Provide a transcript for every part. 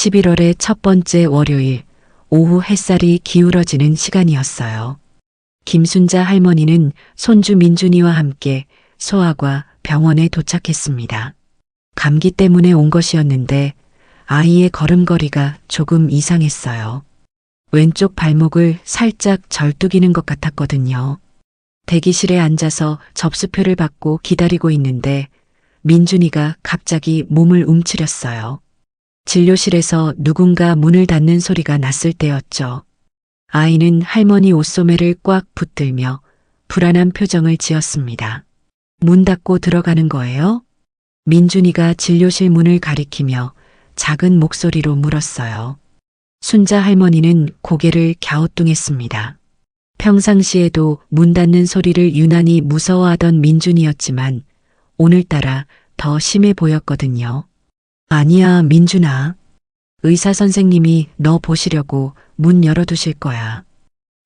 11월의 첫 번째 월요일 오후 햇살이 기울어지는 시간이었어요. 김순자 할머니는 손주 민준이와 함께 소아과 병원에 도착했습니다. 감기 때문에 온 것이었는데 아이의 걸음걸이가 조금 이상했어요. 왼쪽 발목을 살짝 절뚝이는 것 같았거든요. 대기실에 앉아서 접수표를 받고 기다리고 있는데 민준이가 갑자기 몸을 움츠렸어요. 진료실에서 누군가 문을 닫는 소리가 났을 때였죠. 아이는 할머니 옷소매를 꽉 붙들며 불안한 표정을 지었습니다. 문 닫고 들어가는 거예요? 민준이가 진료실 문을 가리키며 작은 목소리로 물었어요. 순자 할머니는 고개를 갸우뚱했습니다. 평상시에도 문 닫는 소리를 유난히 무서워하던 민준이였지만 오늘따라 더 심해 보였거든요. 아니야, 민준아. 의사 선생님이 너 보시려고 문 열어두실 거야.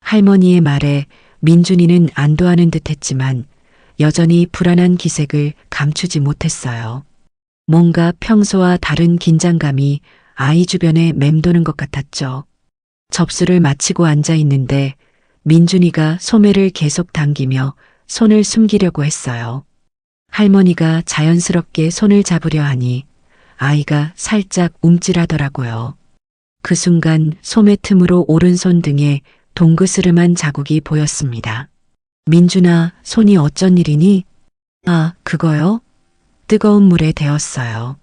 할머니의 말에 민준이는 안도하는 듯 했지만 여전히 불안한 기색을 감추지 못했어요. 뭔가 평소와 다른 긴장감이 아이 주변에 맴도는 것 같았죠. 접수를 마치고 앉아 있는데 민준이가 소매를 계속 당기며 손을 숨기려고 했어요. 할머니가 자연스럽게 손을 잡으려 하니 아이가 살짝 움찔하더라고요. 그 순간 소매 틈으로 오른손 등에 동그스름한 자국이 보였습니다. 민준아, 손이 어쩐 일이니? 아, 그거요? 뜨거운 물에 데웠어요.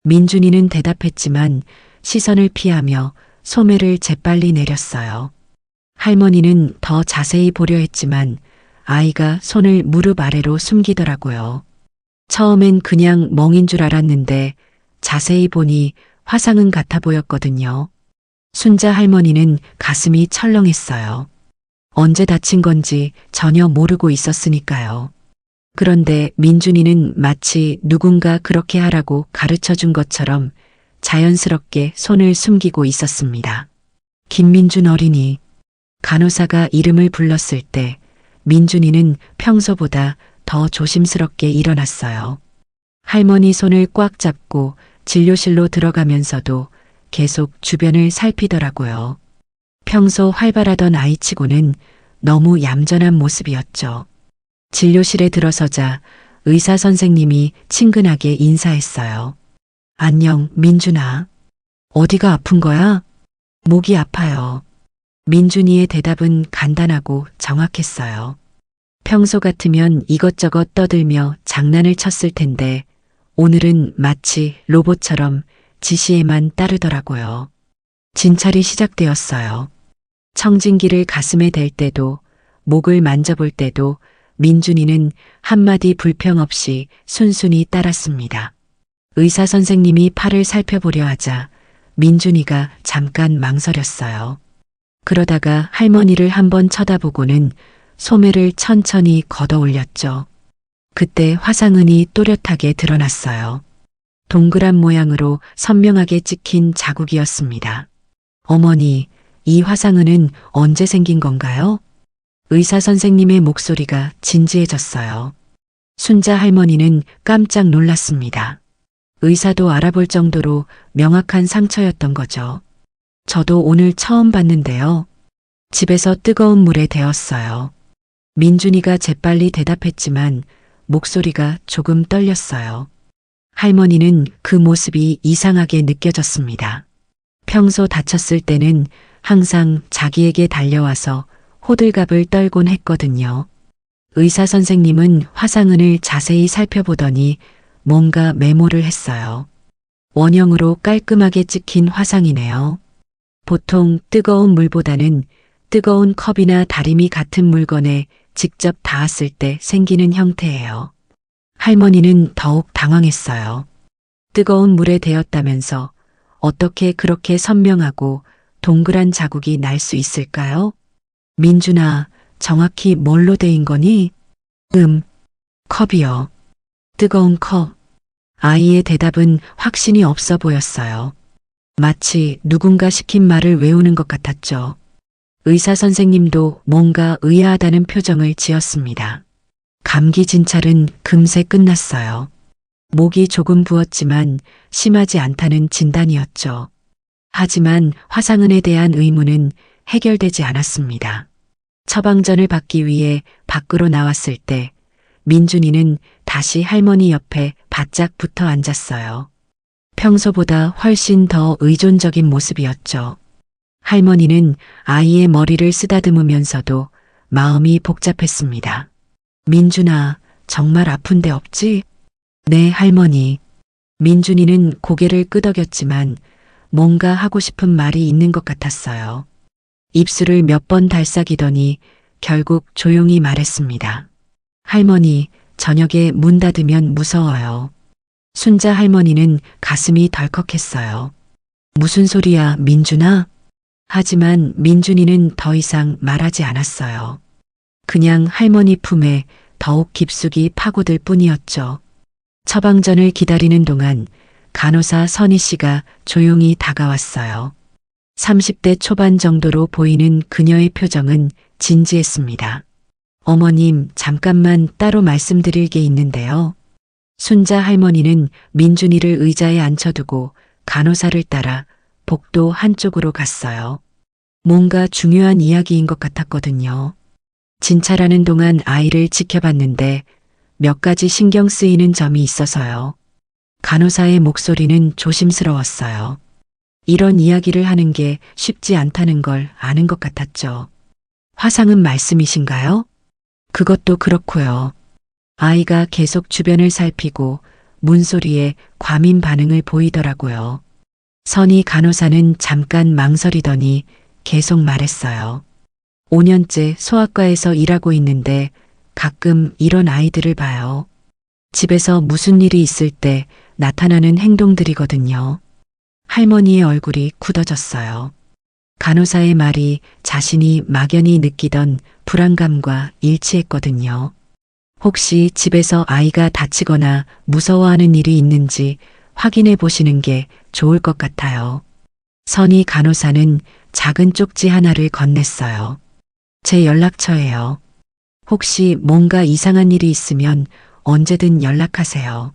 민준이는 대답했지만 시선을 피하며 소매를 재빨리 내렸어요. 할머니는 더 자세히 보려 했지만 아이가 손을 무릎 아래로 숨기더라고요. 처음엔 그냥 멍인 줄 알았는데 자세히 보니 화상은 같아 보였거든요. 순자 할머니는 가슴이 철렁했어요. 언제 다친 건지 전혀 모르고 있었으니까요. 그런데 민준이는 마치 누군가 그렇게 하라고 가르쳐 준 것처럼 자연스럽게 손을 숨기고 있었습니다. 김민준 어린이. 간호사가 이름을 불렀을 때 민준이는 평소보다 더 조심스럽게 일어났어요. 할머니 손을 꽉 잡고 진료실로 들어가면서도 계속 주변을 살피더라고요. 평소 활발하던 아이치고는 너무 얌전한 모습이었죠. 진료실에 들어서자 의사 선생님이 친근하게 인사했어요. 안녕, 민준아. 어디가 아픈 거야? 목이 아파요. 민준이의 대답은 간단하고 정확했어요. 평소 같으면 이것저것 떠들며 장난을 쳤을 텐데 오늘은 마치 로봇처럼 지시에만 따르더라고요. 진찰이 시작되었어요. 청진기를 가슴에 댈 때도 목을 만져볼 때도 민준이는 한마디 불평 없이 순순히 따랐습니다. 의사 선생님이 팔을 살펴보려 하자 민준이가 잠깐 망설였어요. 그러다가 할머니를 한번 쳐다보고는 소매를 천천히 걷어 올렸죠. 그때 화상은이 또렷하게 드러났어요. 동그란 모양으로 선명하게 찍힌 자국이었습니다. 어머니, 이 화상은은 언제 생긴 건가요? 의사 선생님의 목소리가 진지해졌어요. 순자 할머니는 깜짝 놀랐습니다. 의사도 알아볼 정도로 명확한 상처였던 거죠. 저도 오늘 처음 봤는데요. 집에서 뜨거운 물에 데웠어요. 민준이가 재빨리 대답했지만 목소리가 조금 떨렸어요. 할머니는 그 모습이 이상하게 느껴졌습니다. 평소 다쳤을 때는 항상 자기에게 달려와서 호들갑을 떨곤 했거든요. 의사 선생님은 화상은을 자세히 살펴보더니 뭔가 메모를 했어요. 원형으로 깔끔하게 찍힌 화상이네요. 보통 뜨거운 물보다는 뜨거운 컵이나 다리미 같은 물건에 직접 닿았을 때 생기는 형태예요. 할머니는 더욱 당황했어요. 뜨거운 물에 데였다면서 어떻게 그렇게 선명하고 동그란 자국이 날 수 있을까요? 민준아, 정확히 뭘로 데인 거니? 컵이요. 뜨거운 컵. 아이의 대답은 확신이 없어 보였어요. 마치 누군가 시킨 말을 외우는 것 같았죠. 의사 선생님도 뭔가 의아하다는 표정을 지었습니다. 감기 진찰은 금세 끝났어요. 목이 조금 부었지만 심하지 않다는 진단이었죠. 하지만 화상은에 대한 의문은 해결되지 않았습니다. 처방전을 받기 위해 밖으로 나왔을 때 민준이는 다시 할머니 옆에 바짝 붙어 앉았어요. 평소보다 훨씬 더 의존적인 모습이었죠. 할머니는 아이의 머리를 쓰다듬으면서도 마음이 복잡했습니다. 민준아, 정말 아픈 데 없지? 네, 할머니. 민준이는 고개를 끄덕였지만 뭔가 하고 싶은 말이 있는 것 같았어요. 입술을 몇 번 달싹이더니 결국 조용히 말했습니다. 할머니, 저녁에 문 닫으면 무서워요. 순자 할머니는 가슴이 덜컥했어요. 무슨 소리야, 민준아? 하지만 민준이는 더 이상 말하지 않았어요. 그냥 할머니 품에 더욱 깊숙이 파고들 뿐이었죠. 처방전을 기다리는 동안 간호사 선희 씨가 조용히 다가왔어요. 30대 초반 정도로 보이는 그녀의 표정은 진지했습니다. 어머님, 잠깐만 따로 말씀드릴 게 있는데요. 순자 할머니는 민준이를 의자에 앉혀두고 간호사를 따라 복도 한쪽으로 갔어요. 뭔가 중요한 이야기인 것 같았거든요. 진찰하는 동안 아이를 지켜봤는데 몇 가지 신경 쓰이는 점이 있어서요. 간호사의 목소리는 조심스러웠어요. 이런 이야기를 하는 게 쉽지 않다는 걸 아는 것 같았죠. 화상은 말씀이신가요? 그것도 그렇고요. 아이가 계속 주변을 살피고 문소리에 과민 반응을 보이더라고요. 선희 간호사는 잠깐 망설이더니 계속 말했어요. 5년째 소아과에서 일하고 있는데 가끔 이런 아이들을 봐요. 집에서 무슨 일이 있을 때 나타나는 행동들이거든요. 할머니의 얼굴이 굳어졌어요. 간호사의 말이 자신이 막연히 느끼던 불안감과 일치했거든요. 혹시 집에서 아이가 다치거나 무서워하는 일이 있는지 확인해 보시는 게 좋을 것 같아요. 선희 간호사는 작은 쪽지 하나를 건넸어요. 제 연락처예요. 혹시 뭔가 이상한 일이 있으면 언제든 연락하세요.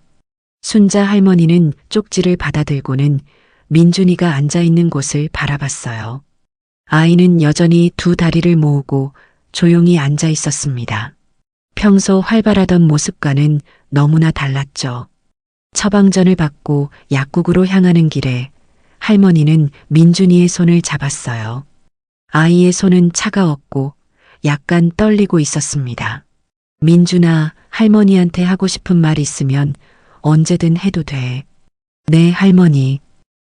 순자 할머니는 쪽지를 받아들고는 민준이가 앉아있는 곳을 바라봤어요. 아이는 여전히 두 다리를 모으고 조용히 앉아 있었습니다. 평소 활발하던 모습과는 너무나 달랐죠. 처방전을 받고 약국으로 향하는 길에 할머니는 민준이의 손을 잡았어요. 아이의 손은 차가웠고 약간 떨리고 있었습니다. 민준아, 할머니한테 하고 싶은 말 있으면 언제든 해도 돼. 네, 할머니.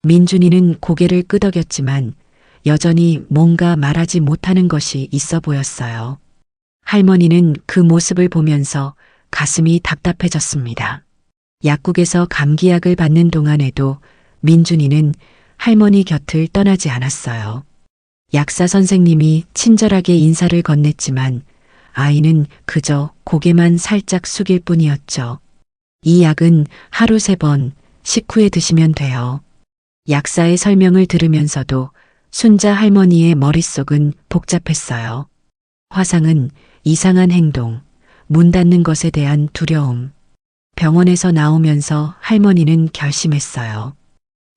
민준이는 고개를 끄덕였지만 여전히 뭔가 말하지 못하는 것이 있어 보였어요. 할머니는 그 모습을 보면서 가슴이 답답해졌습니다. 약국에서 감기약을 받는 동안에도 민준이는 할머니 곁을 떠나지 않았어요. 약사 선생님이 친절하게 인사를 건넸지만 아이는 그저 고개만 살짝 숙일 뿐이었죠. 이 약은 하루 3번 식후에 드시면 돼요. 약사의 설명을 들으면서도 순자 할머니의 머릿속은 복잡했어요. 화상은 이상한 행동, 문 닫는 것에 대한 두려움. 병원에서 나오면서 할머니는 결심했어요.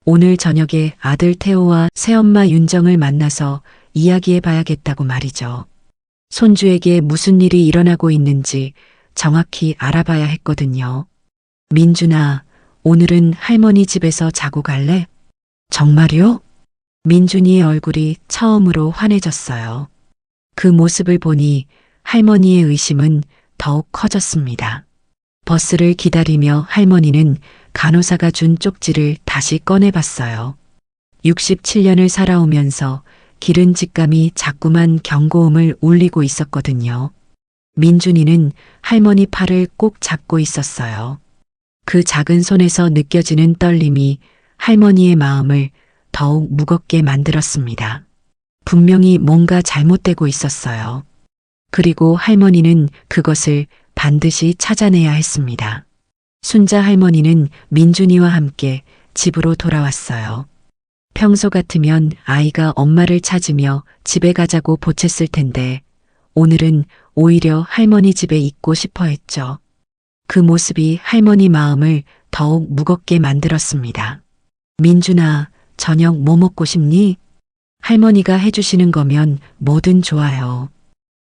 오늘 저녁에 아들 태호와 새엄마 윤정을 만나서 이야기해 봐야겠다고 말이죠. 손주에게 무슨 일이 일어나고 있는지 정확히 알아봐야 했거든요. 민준아, 오늘은 할머니 집에서 자고 갈래? 정말요? 민준이의 얼굴이 처음으로 환해졌어요. 그 모습을 보니 할머니의 의심은 더욱 커졌습니다. 버스를 기다리며 할머니는 간호사가 준 쪽지를 다시 꺼내봤어요. 67년을 살아오면서 기른 직감이 자꾸만 경고음을 울리고 있었거든요. 민준이는 할머니 팔을 꼭 잡고 있었어요. 그 작은 손에서 느껴지는 떨림이 할머니의 마음을 더욱 무겁게 만들었습니다. 분명히 뭔가 잘못되고 있었어요. 그리고 할머니는 그것을 반드시 찾아내야 했습니다. 순자 할머니는 민준이와 함께 집으로 돌아왔어요. 평소 같으면 아이가 엄마를 찾으며 집에 가자고 보챘을 텐데 오늘은 오히려 할머니 집에 있고 싶어 했죠. 그 모습이 할머니 마음을 더욱 무겁게 만들었습니다. 민준아, 저녁 뭐 먹고 싶니? 할머니가 해주시는 거면 뭐든 좋아요.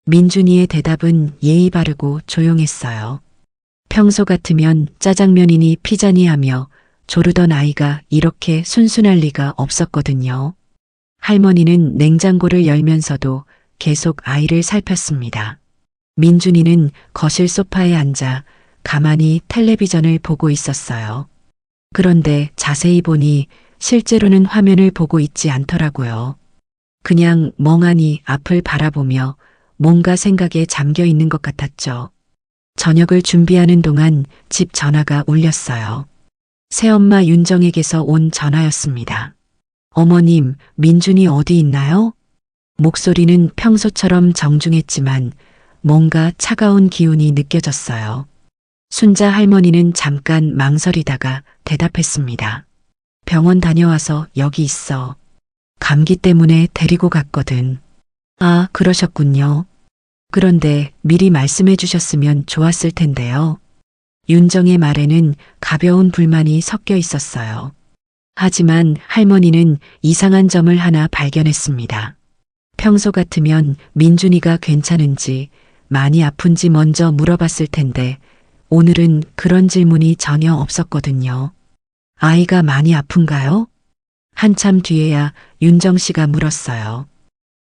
민준이의 대답은 예의 바르고 조용했어요. 평소 같으면 짜장면이니 피자니 하며 조르던 아이가 이렇게 순순할 리가 없었거든요. 할머니는 냉장고를 열면서도 계속 아이를 살폈습니다. 민준이는 거실 소파에 앉아 가만히 텔레비전을 보고 있었어요. 그런데 자세히 보니 실제로는 화면을 보고 있지 않더라고요. 그냥 멍하니 앞을 바라보며 뭔가 생각에 잠겨 있는 것 같았죠. 저녁을 준비하는 동안 집 전화가 울렸어요. 새엄마 윤정에게서 온 전화였습니다. 어머님, 민준이 어디 있나요? 목소리는 평소처럼 정중했지만 뭔가 차가운 기운이 느껴졌어요. 순자 할머니는 잠깐 망설이다가 대답했습니다. 병원 다녀와서 여기 있어. 감기 때문에 데리고 갔거든. 아, 그러셨군요. 그런데 미리 말씀해 주셨으면 좋았을 텐데요. 윤정의 말에는 가벼운 불만이 섞여 있었어요. 하지만 할머니는 이상한 점을 하나 발견했습니다. 평소 같으면 민준이가 괜찮은지 많이 아픈지 먼저 물어봤을 텐데 오늘은 그런 질문이 전혀 없었거든요. 아이가 많이 아픈가요? 한참 뒤에야 윤정 씨가 물었어요.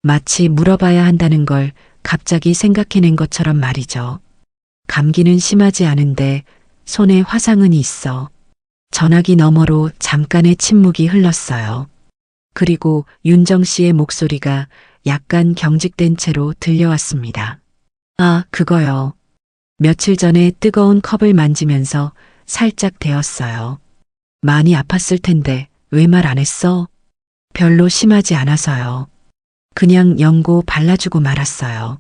마치 물어봐야 한다는 걸 갑자기 생각해낸 것처럼 말이죠. 감기는 심하지 않은데 손에 화상은 있어. 전화기 너머로 잠깐의 침묵이 흘렀어요. 그리고 윤정 씨의 목소리가 약간 경직된 채로 들려왔습니다. 아, 그거요. 며칠 전에 뜨거운 컵을 만지면서 살짝 데웠어요. 많이 아팠을 텐데 왜 말 안 했어? 별로 심하지 않아서요. 그냥 연고 발라주고 말았어요.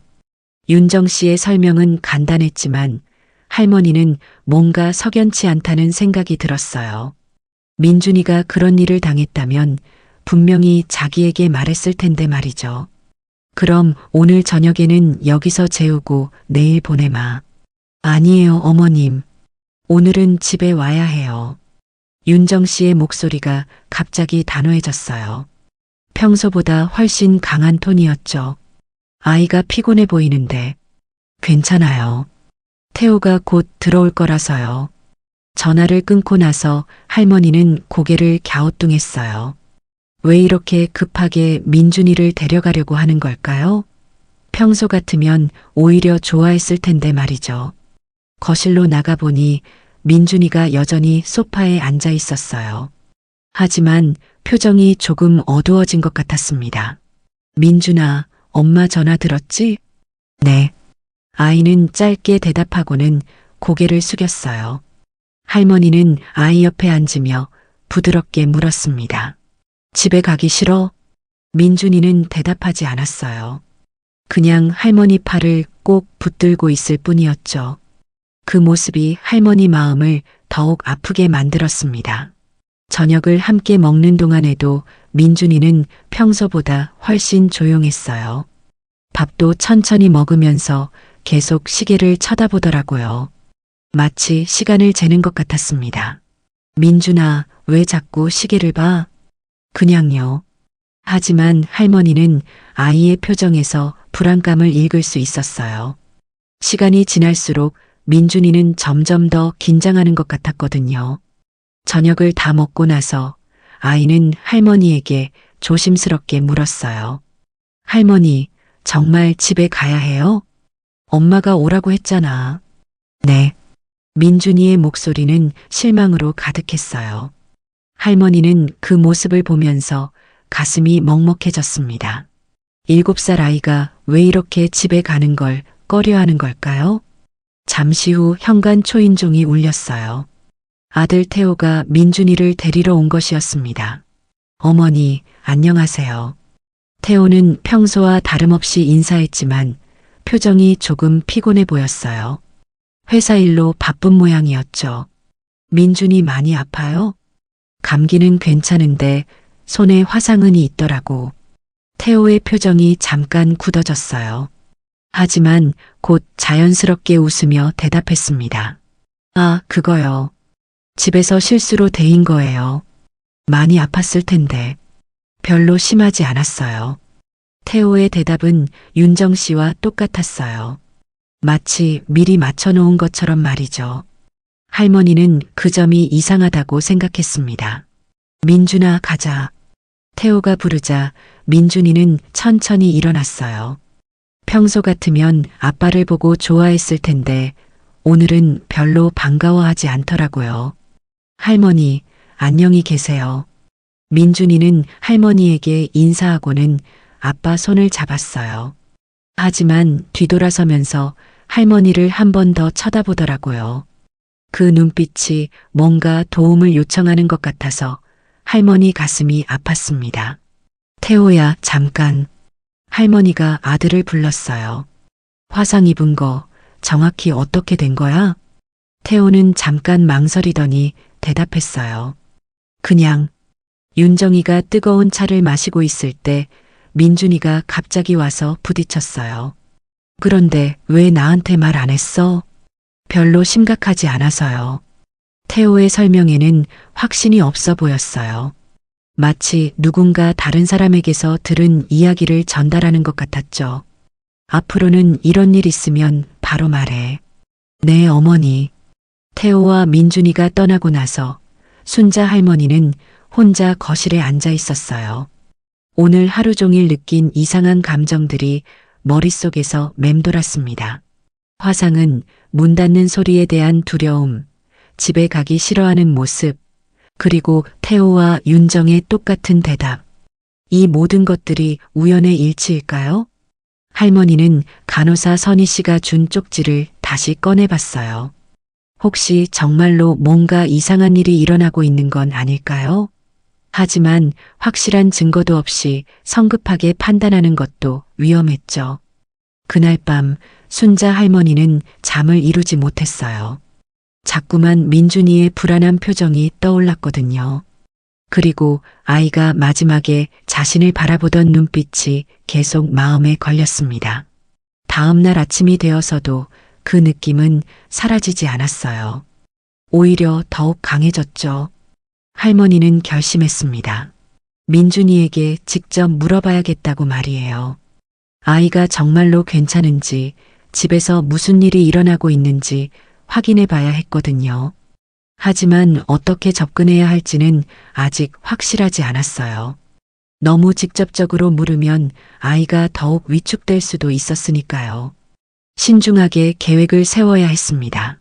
윤정 씨의 설명은 간단했지만 할머니는 뭔가 석연치 않다는 생각이 들었어요. 민준이가 그런 일을 당했다면 분명히 자기에게 말했을 텐데 말이죠. 그럼 오늘 저녁에는 여기서 재우고 내일 보내마. 아니에요, 어머님. 오늘은 집에 와야 해요. 윤정 씨의 목소리가 갑자기 단호해졌어요. 평소보다 훨씬 강한 톤이었죠. 아이가 피곤해 보이는데 괜찮아요. 태호가 곧 들어올 거라서요. 전화를 끊고 나서 할머니는 고개를 갸우뚱했어요. 왜 이렇게 급하게 민준이를 데려가려고 하는 걸까요? 평소 같으면 오히려 좋아했을 텐데 말이죠. 거실로 나가보니 민준이가 여전히 소파에 앉아 있었어요. 하지만 표정이 조금 어두워진 것 같았습니다. 민준아, 엄마 전화 들었지? 네. 아이는 짧게 대답하고는 고개를 숙였어요. 할머니는 아이 옆에 앉으며 부드럽게 물었습니다. 집에 가기 싫어? 민준이는 대답하지 않았어요. 그냥 할머니 팔을 꼭 붙들고 있을 뿐이었죠. 그 모습이 할머니 마음을 더욱 아프게 만들었습니다. 저녁을 함께 먹는 동안에도 민준이는 평소보다 훨씬 조용했어요. 밥도 천천히 먹으면서 계속 시계를 쳐다보더라고요. 마치 시간을 재는 것 같았습니다. 민준아, 왜 자꾸 시계를 봐? 그냥요. 하지만 할머니는 아이의 표정에서 불안감을 읽을 수 있었어요. 시간이 지날수록 민준이는 점점 더 긴장하는 것 같았거든요. 저녁을 다 먹고 나서 아이는 할머니에게 조심스럽게 물었어요. 할머니, 정말 집에 가야 해요? 엄마가 오라고 했잖아. 네. 민준이의 목소리는 실망으로 가득했어요. 할머니는 그 모습을 보면서 가슴이 먹먹해졌습니다. 7살 아이가 왜 이렇게 집에 가는 걸 꺼려하는 걸까요? 잠시 후 현관 초인종이 울렸어요. 아들 태호가 민준이를 데리러 온 것이었습니다. 어머니, 안녕하세요. 태호는 평소와 다름없이 인사했지만 표정이 조금 피곤해 보였어요. 회사 일로 바쁜 모양이었죠. 민준이 많이 아파요? 감기는 괜찮은데 손에 화상은 있더라고. 태호의 표정이 잠깐 굳어졌어요. 하지만 곧 자연스럽게 웃으며 대답했습니다. 아, 그거요. 집에서 실수로 데인 거예요. 많이 아팠을 텐데. 별로 심하지 않았어요. 태호의 대답은 윤정 씨와 똑같았어요. 마치 미리 맞춰놓은 것처럼 말이죠. 할머니는 그 점이 이상하다고 생각했습니다. 민준아, 가자. 태호가 부르자 민준이는 천천히 일어났어요. 평소 같으면 아빠를 보고 좋아했을 텐데 오늘은 별로 반가워하지 않더라고요. 할머니, 안녕히 계세요. 민준이는 할머니에게 인사하고는 아빠 손을 잡았어요. 하지만 뒤돌아서면서 할머니를 한 번 더 쳐다보더라고요. 그 눈빛이 뭔가 도움을 요청하는 것 같아서 할머니 가슴이 아팠습니다. 태호야, 잠깐. 할머니가 아들을 불렀어요. 화상 입은 거 정확히 어떻게 된 거야? 태호는 잠깐 망설이더니 대답했어요. 그냥. 윤정이가 뜨거운 차를 마시고 있을 때 민준이가 갑자기 와서 부딪혔어요. 그런데 왜 나한테 말 안 했어? 별로 심각하지 않아서요. 태호의 설명에는 확신이 없어 보였어요. 마치 누군가 다른 사람에게서 들은 이야기를 전달하는 것 같았죠. 앞으로는 이런 일 있으면 바로 말해. 네, 어머니. 태호와 민준이가 떠나고 나서 순자 할머니는 혼자 거실에 앉아 있었어요. 오늘 하루 종일 느낀 이상한 감정들이 머릿속에서 맴돌았습니다. 화상은 문 닫는 소리에 대한 두려움, 집에 가기 싫어하는 모습, 그리고 태호와 윤정의 똑같은 대답. 이 모든 것들이 우연의 일치일까요? 할머니는 간호사 선희 씨가 준 쪽지를 다시 꺼내봤어요. 혹시 정말로 뭔가 이상한 일이 일어나고 있는 건 아닐까요? 하지만 확실한 증거도 없이 성급하게 판단하는 것도 위험했죠. 그날 밤 순자 할머니는 잠을 이루지 못했어요. 자꾸만 민준이의 불안한 표정이 떠올랐거든요. 그리고 아이가 마지막에 자신을 바라보던 눈빛이 계속 마음에 걸렸습니다. 다음 날 아침이 되어서도 그 느낌은 사라지지 않았어요. 오히려 더욱 강해졌죠. 할머니는 결심했습니다. 민준이에게 직접 물어봐야겠다고 말이에요. 아이가 정말로 괜찮은지, 집에서 무슨 일이 일어나고 있는지 확인해 봐야 했거든요. 하지만 어떻게 접근해야 할지는 아직 확실하지 않았어요. 너무 직접적으로 물으면 아이가 더욱 위축될 수도 있었으니까요. 신중하게 계획을 세워야 했습니다.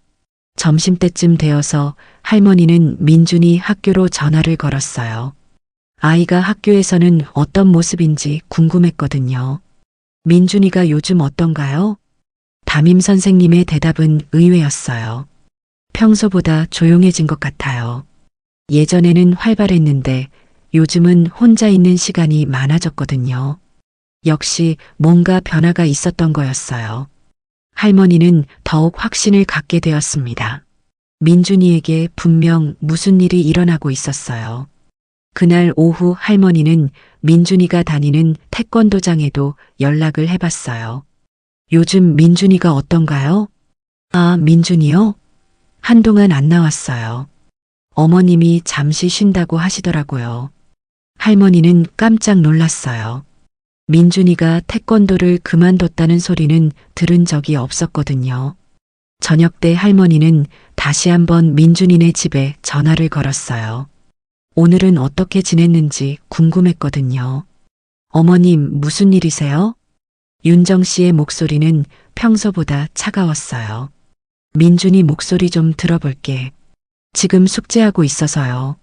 점심때쯤 되어서 할머니는 민준이 학교로 전화를 걸었어요. 아이가 학교에서는 어떤 모습인지 궁금했거든요. 민준이가 요즘 어떤가요? 담임 선생님의 대답은 의외였어요. 평소보다 조용해진 것 같아요. 예전에는 활발했는데 요즘은 혼자 있는 시간이 많아졌거든요. 역시 뭔가 변화가 있었던 거였어요. 할머니는 더욱 확신을 갖게 되었습니다. 민준이에게 분명 무슨 일이 일어나고 있었어요. 그날 오후 할머니는 민준이가 다니는 태권도장에도 연락을 해봤어요. 요즘 민준이가 어떤가요? 아, 민준이요? 한동안 안 나왔어요. 어머님이 잠시 쉰다고 하시더라고요. 할머니는 깜짝 놀랐어요. 민준이가 태권도를 그만뒀다는 소리는 들은 적이 없었거든요. 저녁 때 할머니는 다시 한번 민준이네 집에 전화를 걸었어요. 오늘은 어떻게 지냈는지 궁금했거든요. 어머님, 무슨 일이세요? 윤정 씨의 목소리는 평소보다 차가웠어요. 민준이 목소리 좀 들어볼게. 지금 숙제하고 있어서요.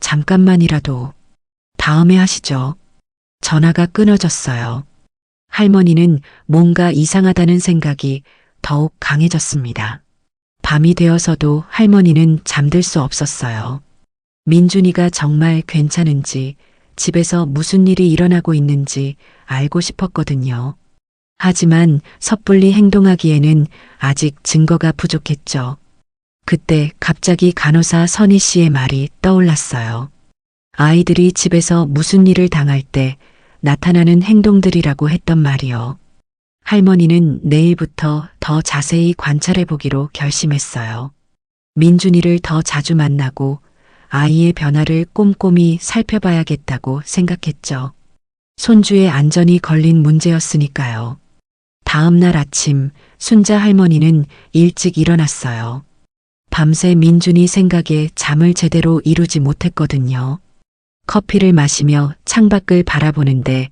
잠깐만이라도. 다음에 하시죠. 전화가 끊어졌어요. 할머니는 뭔가 이상하다는 생각이 더욱 강해졌습니다. 밤이 되어서도 할머니는 잠들 수 없었어요. 민준이가 정말 괜찮은지, 집에서 무슨 일이 일어나고 있는지 알고 싶었거든요. 하지만 섣불리 행동하기에는 아직 증거가 부족했죠. 그때 갑자기 간호사 선희 씨의 말이 떠올랐어요. 아이들이 집에서 무슨 일을 당할 때 나타나는 행동들이라고 했던 말이요. 할머니는 내일부터 더 자세히 관찰해 보기로 결심했어요. 민준이를 더 자주 만나고 아이의 변화를 꼼꼼히 살펴봐야겠다고 생각했죠. 손주의 안전이 걸린 문제였으니까요. 다음 날 아침 순자 할머니는 일찍 일어났어요. 밤새 민준이 생각에 잠을 제대로 이루지 못했거든요. 커피를 마시며 창밖을 바라보는데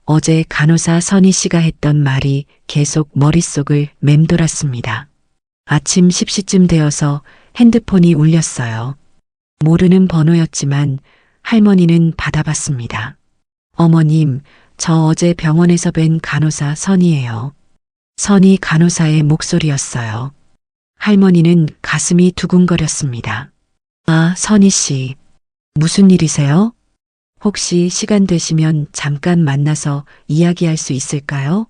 어제 간호사 선희 씨가 했던 말이 계속 머릿속을 맴돌았습니다. 아침 10시쯤 되어서 핸드폰이 울렸어요. 모르는 번호였지만 할머니는 받아봤습니다. 어머님, 저 어제 병원에서 뵌 간호사 선희예요. 선희 간호사의 목소리였어요. 할머니는 가슴이 두근거렸습니다. 아, 선희 씨. 무슨 일이세요? 혹시 시간 되시면 잠깐 만나서 이야기할 수 있을까요?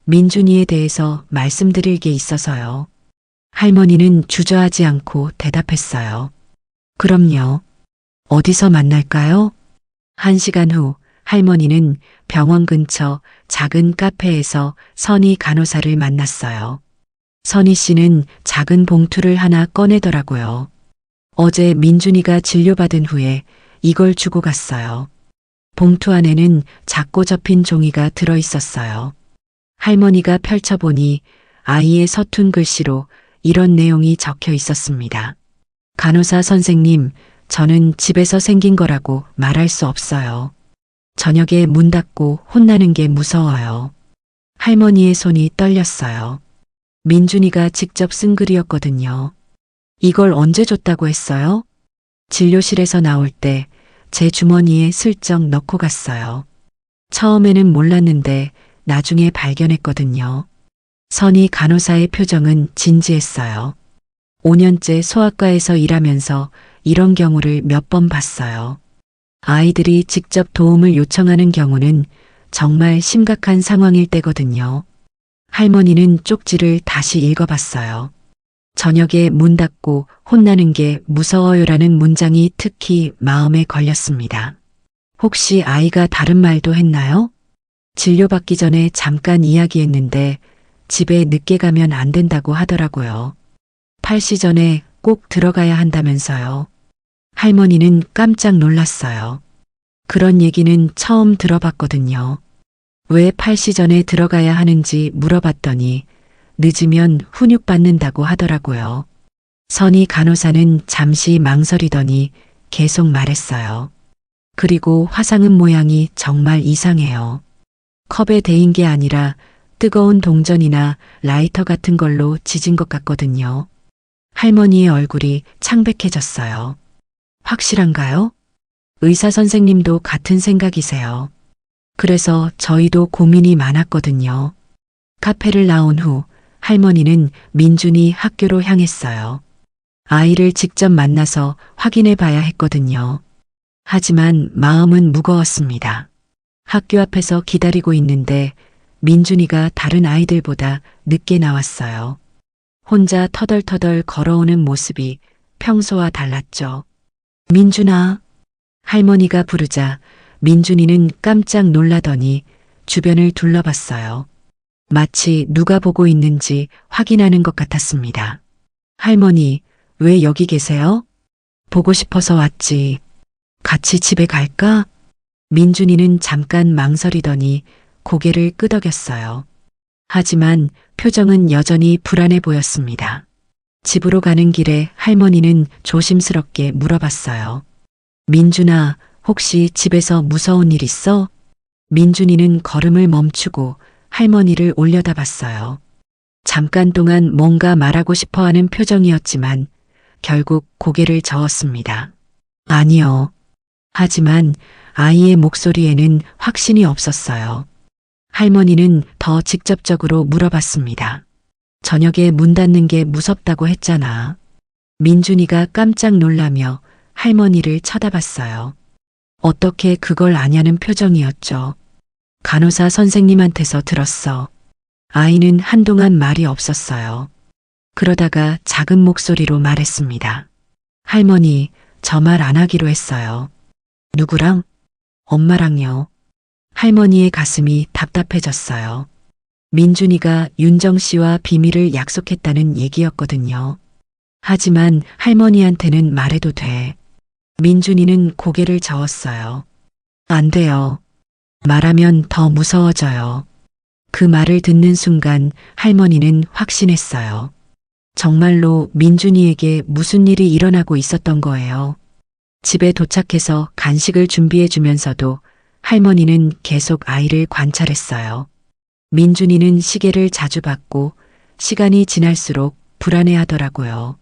민준이에 대해서 말씀드릴 게 있어서요. 할머니는 주저하지 않고 대답했어요. 그럼요. 어디서 만날까요? 1시간 후 할머니는 병원 근처 작은 카페에서 선희 간호사를 만났어요. 선희 씨는 작은 봉투를 하나 꺼내더라고요. 어제 민준이가 진료받은 후에 이걸 주고 갔어요. 봉투 안에는 작고 접힌 종이가 들어 있었어요. 할머니가 펼쳐보니 아이의 서툰 글씨로 이런 내용이 적혀 있었습니다. 간호사 선생님, 저는 집에서 생긴 거라고 말할 수 없어요. 저녁에 문 닫고 혼나는 게 무서워요. 할머니의 손이 떨렸어요. 민준이가 직접 쓴 글이었거든요. 이걸 언제 줬다고 했어요? 진료실에서 나올 때 제 주머니에 슬쩍 넣고 갔어요. 처음에는 몰랐는데 나중에 발견했거든요. 선희 간호사의 표정은 진지했어요. 5년째 소아과에서 일하면서 이런 경우를 몇 번 봤어요. 아이들이 직접 도움을 요청하는 경우는 정말 심각한 상황일 때거든요. 할머니는 쪽지를 다시 읽어봤어요. 저녁에 문 닫고 혼나는 게 무서워요라는 문장이 특히 마음에 걸렸습니다. 혹시 아이가 다른 말도 했나요? 진료받기 전에 잠깐 이야기했는데 집에 늦게 가면 안 된다고 하더라고요. 8시 전에 꼭 들어가야 한다면서요. 할머니는 깜짝 놀랐어요. 그런 얘기는 처음 들어봤거든요. 왜 8시 전에 들어가야 하는지 물어봤더니 늦으면 훈육받는다고 하더라고요. 선희 간호사는 잠시 망설이더니 계속 말했어요. 그리고 화상음 모양이 정말 이상해요. 컵에 데인 게 아니라 뜨거운 동전이나 라이터 같은 걸로 지진 것 같거든요. 할머니의 얼굴이 창백해졌어요. 확실한가요? 의사 선생님도 같은 생각이세요. 그래서 저희도 고민이 많았거든요. 카페를 나온 후 할머니는 민준이 학교로 향했어요. 아이를 직접 만나서 확인해 봐야 했거든요. 하지만 마음은 무거웠습니다. 학교 앞에서 기다리고 있는데 민준이가 다른 아이들보다 늦게 나왔어요. 혼자 터덜터덜 걸어오는 모습이 평소와 달랐죠. 민준아. 할머니가 부르자 민준이는 깜짝 놀라더니 주변을 둘러봤어요. 마치 누가 보고 있는지 확인하는 것 같았습니다. 할머니, 왜 여기 계세요? 보고 싶어서 왔지. 같이 집에 갈까? 민준이는 잠깐 망설이더니 고개를 끄덕였어요. 하지만 표정은 여전히 불안해 보였습니다. 집으로 가는 길에 할머니는 조심스럽게 물어봤어요. 민준아, 혹시 집에서 무서운 일 있어? 민준이는 걸음을 멈추고 할머니를 올려다봤어요. 잠깐 동안 뭔가 말하고 싶어 하는 표정이었지만 결국 고개를 저었습니다. 아니요. 하지만 아이의 목소리에는 확신이 없었어요. 할머니는 더 직접적으로 물어봤습니다. 저녁에 문 닫는 게 무섭다고 했잖아. 민준이가 깜짝 놀라며 할머니를 쳐다봤어요. 어떻게 그걸 아냐는 표정이었죠. 간호사 선생님한테서 들었어. 아이는 한동안 말이 없었어요. 그러다가 작은 목소리로 말했습니다. 할머니, 저 말 안 하기로 했어요. 누구랑? 엄마랑요. 할머니의 가슴이 답답해졌어요. 민준이가 윤정 씨와 비밀을 약속했다는 얘기였거든요. 하지만 할머니한테는 말해도 돼. 민준이는 고개를 저었어요. 안 돼요. 말하면 더 무서워져요. 그 말을 듣는 순간 할머니는 확신했어요. 정말로 민준이에게 무슨 일이 일어나고 있었던 거예요. 집에 도착해서 간식을 준비해 주면서도 할머니는 계속 아이를 관찰했어요. 민준이는 시계를 자주 봤고 시간이 지날수록 불안해하더라고요.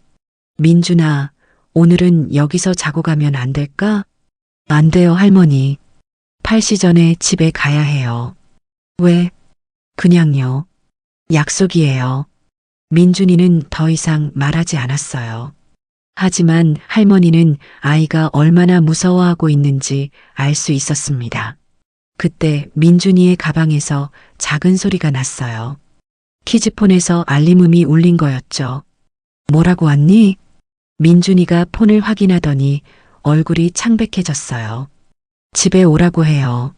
민준아, 오늘은 여기서 자고 가면 안 될까? 안 돼요, 할머니. 8시 전에 집에 가야 해요. 왜? 그냥요. 약속이에요. 민준이는 더 이상 말하지 않았어요. 하지만 할머니는 아이가 얼마나 무서워하고 있는지 알 수 있었습니다. 그때 민준이의 가방에서 작은 소리가 났어요. 키즈폰에서 알림음이 울린 거였죠. 뭐라고 왔니? 민준이가 폰을 확인하더니 얼굴이 창백해졌어요. 집에 오라고 해요.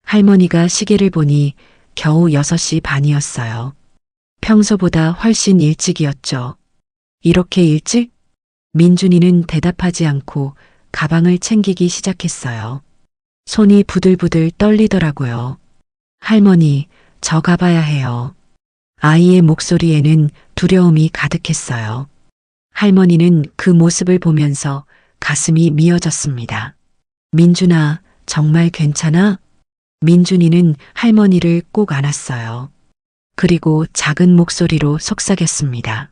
할머니가 시계를 보니 겨우 6시 반이었어요. 평소보다 훨씬 일찍이었죠. 이렇게 일찍? 민준이는 대답하지 않고 가방을 챙기기 시작했어요. 손이 부들부들 떨리더라고요. 할머니, 저 가봐야 해요. 아이의 목소리에는 두려움이 가득했어요. 할머니는 그 모습을 보면서 가슴이 미어졌습니다. 민준아, 정말 괜찮아? 민준이는 할머니를 꼭 안았어요. 그리고 작은 목소리로 속삭였습니다.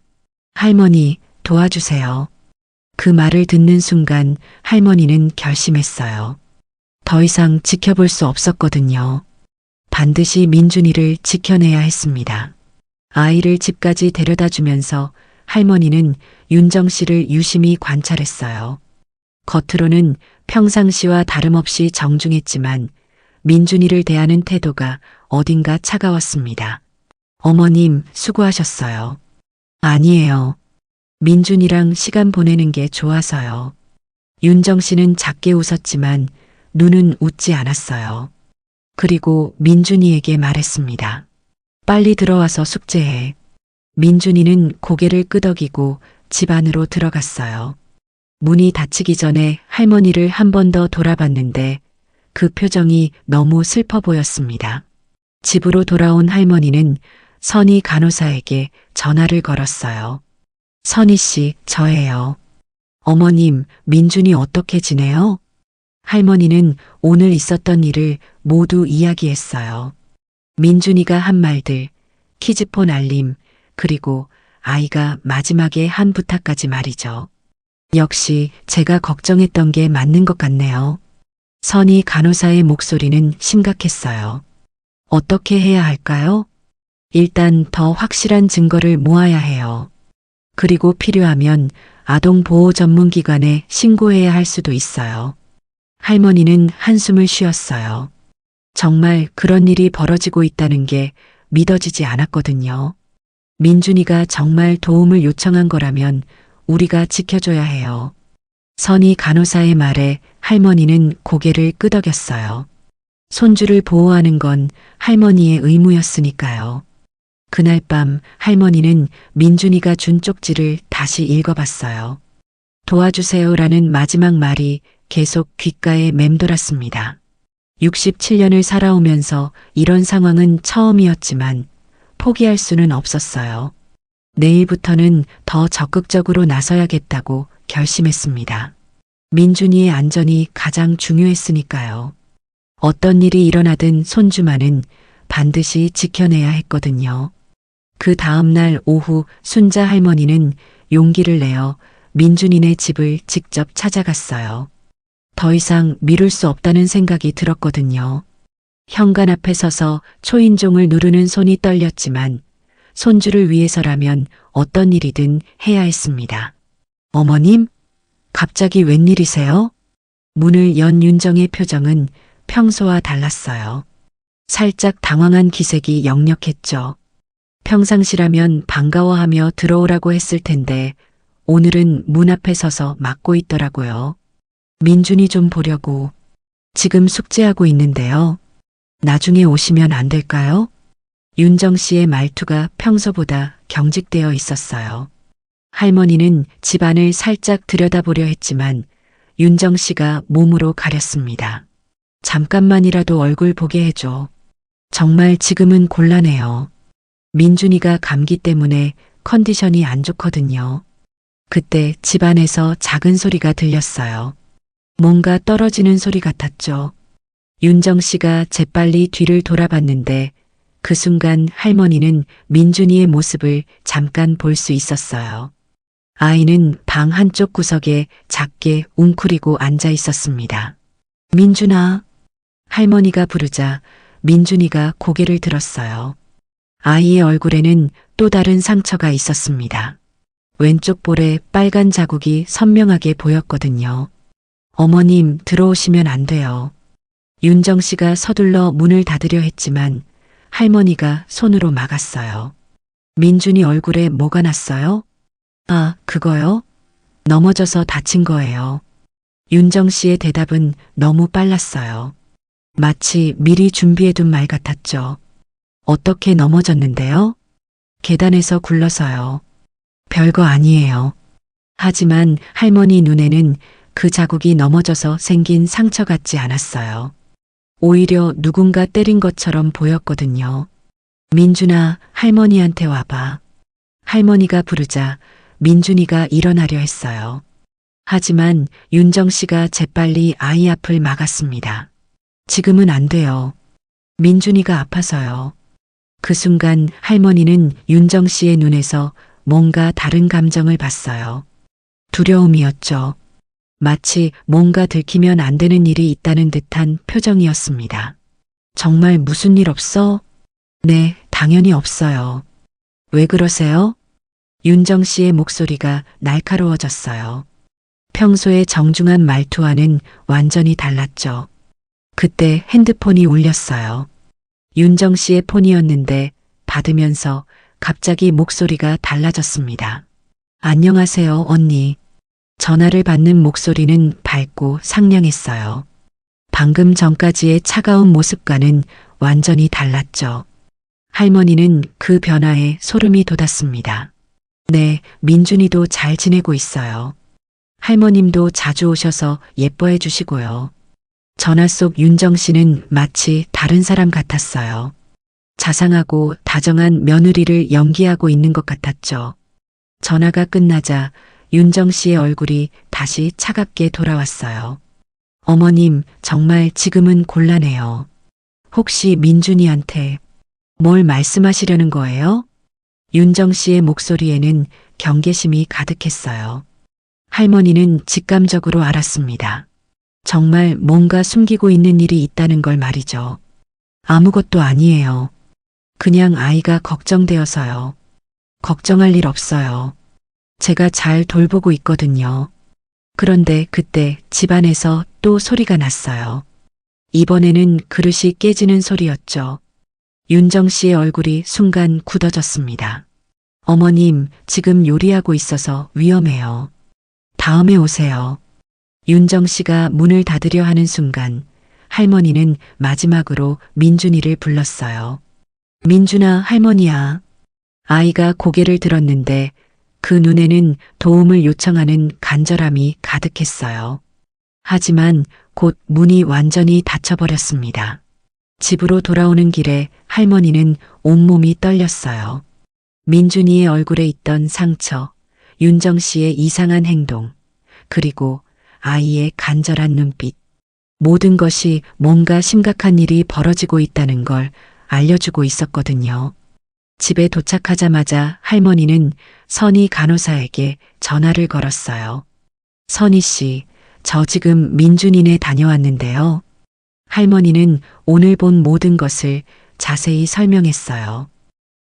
할머니, 도와주세요. 그 말을 듣는 순간 할머니는 결심했어요. 더 이상 지켜볼 수 없었거든요. 반드시 민준이를 지켜내야 했습니다. 아이를 집까지 데려다 주면서 할머니는 윤정 씨를 유심히 관찰했어요. 겉으로는 평상시와 다름없이 정중했지만 민준이를 대하는 태도가 어딘가 차가웠습니다. 어머님, 수고하셨어요. 아니에요. 민준이랑 시간 보내는 게 좋아서요. 윤정 씨는 작게 웃었지만 눈은 웃지 않았어요. 그리고 민준이에게 말했습니다. 빨리 들어와서 숙제해. 민준이는 고개를 끄덕이고 집 안으로 들어갔어요. 문이 닫히기 전에 할머니를 한 번 더 돌아봤는데 그 표정이 너무 슬퍼 보였습니다. 집으로 돌아온 할머니는 선희 간호사에게 전화를 걸었어요. 선희 씨, 저예요. 어머님, 민준이 어떻게 지내요? 할머니는 오늘 있었던 일을 모두 이야기했어요. 민준이가 한 말들, 키즈폰 알림, 그리고 아이가 마지막에 한 부탁까지 말이죠. 역시 제가 걱정했던 게 맞는 것 같네요. 선희 간호사의 목소리는 심각했어요. 어떻게 해야 할까요? 일단 더 확실한 증거를 모아야 해요. 그리고 필요하면 아동보호 전문기관에 신고해야 할 수도 있어요. 할머니는 한숨을 쉬었어요. 정말 그런 일이 벌어지고 있다는 게 믿어지지 않았거든요. 민준이가 정말 도움을 요청한 거라면 우리가 지켜줘야 해요. 선희 간호사의 말에 할머니는 고개를 끄덕였어요. 손주를 보호하는 건 할머니의 의무였으니까요. 그날 밤 할머니는 민준이가 준 쪽지를 다시 읽어봤어요. 도와주세요라는 마지막 말이 계속 귓가에 맴돌았습니다. 67년을 살아오면서 이런 상황은 처음이었지만 포기할 수는 없었어요. 내일부터는 더 적극적으로 나서야겠다고 결심했습니다. 민준이의 안전이 가장 중요했으니까요. 어떤 일이 일어나든 손주만은 반드시 지켜내야 했거든요. 그 다음날 오후 순자 할머니는 용기를 내어 민준이네 집을 직접 찾아갔어요. 더 이상 미룰 수 없다는 생각이 들었거든요. 현관 앞에 서서 초인종을 누르는 손이 떨렸지만 손주를 위해서라면 어떤 일이든 해야 했습니다. 어머님? 갑자기 웬일이세요? 문을 연 윤정의 표정은 평소와 달랐어요. 살짝 당황한 기색이 역력했죠. 평상시라면 반가워하며 들어오라고 했을 텐데 오늘은 문 앞에 서서 막고 있더라고요. 민준이 좀 보려고. 지금 숙제하고 있는데요. 나중에 오시면 안 될까요? 윤정 씨의 말투가 평소보다 경직되어 있었어요. 할머니는 집안을 살짝 들여다보려 했지만 윤정 씨가 몸으로 가렸습니다. 잠깐만이라도 얼굴 보게 해줘. 정말 지금은 곤란해요. 민준이가 감기 때문에 컨디션이 안 좋거든요. 그때 집안에서 작은 소리가 들렸어요. 뭔가 떨어지는 소리 같았죠. 윤정 씨가 재빨리 뒤를 돌아봤는데 그 순간 할머니는 민준이의 모습을 잠깐 볼 수 있었어요. 아이는 방 한쪽 구석에 작게 웅크리고 앉아 있었습니다. 민준아. 할머니가 부르자 민준이가 고개를 들었어요. 아이의 얼굴에는 또 다른 상처가 있었습니다. 왼쪽 볼에 빨간 자국이 선명하게 보였거든요. 어머님, 들어오시면 안 돼요. 윤정 씨가 서둘러 문을 닫으려 했지만 할머니가 손으로 막았어요. 민준이 얼굴에 뭐가 났어요? 아, 그거요? 넘어져서 다친 거예요. 윤정 씨의 대답은 너무 빨랐어요. 마치 미리 준비해둔 말 같았죠. 어떻게 넘어졌는데요? 계단에서 굴러서요. 별거 아니에요. 하지만 할머니 눈에는 그 자국이 넘어져서 생긴 상처 같지 않았어요. 오히려 누군가 때린 것처럼 보였거든요. 민준아, 할머니한테 와봐. 할머니가 부르자 민준이가 일어나려 했어요. 하지만 윤정 씨가 재빨리 아이 앞을 막았습니다. 지금은 안 돼요. 민준이가 아파서요. 그 순간 할머니는 윤정 씨의 눈에서 뭔가 다른 감정을 봤어요. 두려움이었죠. 마치 뭔가 들키면 안 되는 일이 있다는 듯한 표정이었습니다. 정말 무슨 일 없어? 네, 당연히 없어요. 왜 그러세요? 윤정 씨의 목소리가 날카로워졌어요. 평소의 정중한 말투와는 완전히 달랐죠. 그때 핸드폰이 울렸어요. 윤정 씨의 폰이었는데 받으면서 갑자기 목소리가 달라졌습니다. 안녕하세요, 언니. 전화를 받는 목소리는 밝고 상냥했어요. 방금 전까지의 차가운 모습과는 완전히 달랐죠. 할머니는 그 변화에 소름이 돋았습니다. 네, 민준이도 잘 지내고 있어요. 할머님도 자주 오셔서 예뻐해 주시고요. 전화 속 윤정 씨는 마치 다른 사람 같았어요. 자상하고 다정한 며느리를 연기하고 있는 것 같았죠. 전화가 끝나자 윤정 씨의 얼굴이 다시 차갑게 돌아왔어요. 어머님, 정말 지금은 곤란해요. 혹시 민준이한테 뭘 말씀하시려는 거예요? 윤정 씨의 목소리에는 경계심이 가득했어요. 할머니는 직감적으로 알았습니다. 정말 뭔가 숨기고 있는 일이 있다는 걸 말이죠. 아무것도 아니에요. 그냥 아이가 걱정되어서요. 걱정할 일 없어요. 제가 잘 돌보고 있거든요. 그런데 그때 집안에서 또 소리가 났어요. 이번에는 그릇이 깨지는 소리였죠. 윤정 씨의 얼굴이 순간 굳어졌습니다. 어머님, 지금 요리하고 있어서 위험해요. 다음에 오세요. 윤정 씨가 문을 닫으려 하는 순간 할머니는 마지막으로 민준이를 불렀어요. 민준아, 할머니야. 아이가 고개를 들었는데 그 눈에는 도움을 요청하는 간절함이 가득했어요. 하지만 곧 문이 완전히 닫혀버렸습니다. 집으로 돌아오는 길에 할머니는 온몸이 떨렸어요. 민준이의 얼굴에 있던 상처, 윤정 씨의 이상한 행동, 그리고 아이의 간절한 눈빛. 모든 것이 뭔가 심각한 일이 벌어지고 있다는 걸 알려주고 있었거든요. 집에 도착하자마자 할머니는 선희 간호사에게 전화를 걸었어요. 선희 씨, 저 지금 민준이네 다녀왔는데요. 할머니는 오늘 본 모든 것을 자세히 설명했어요.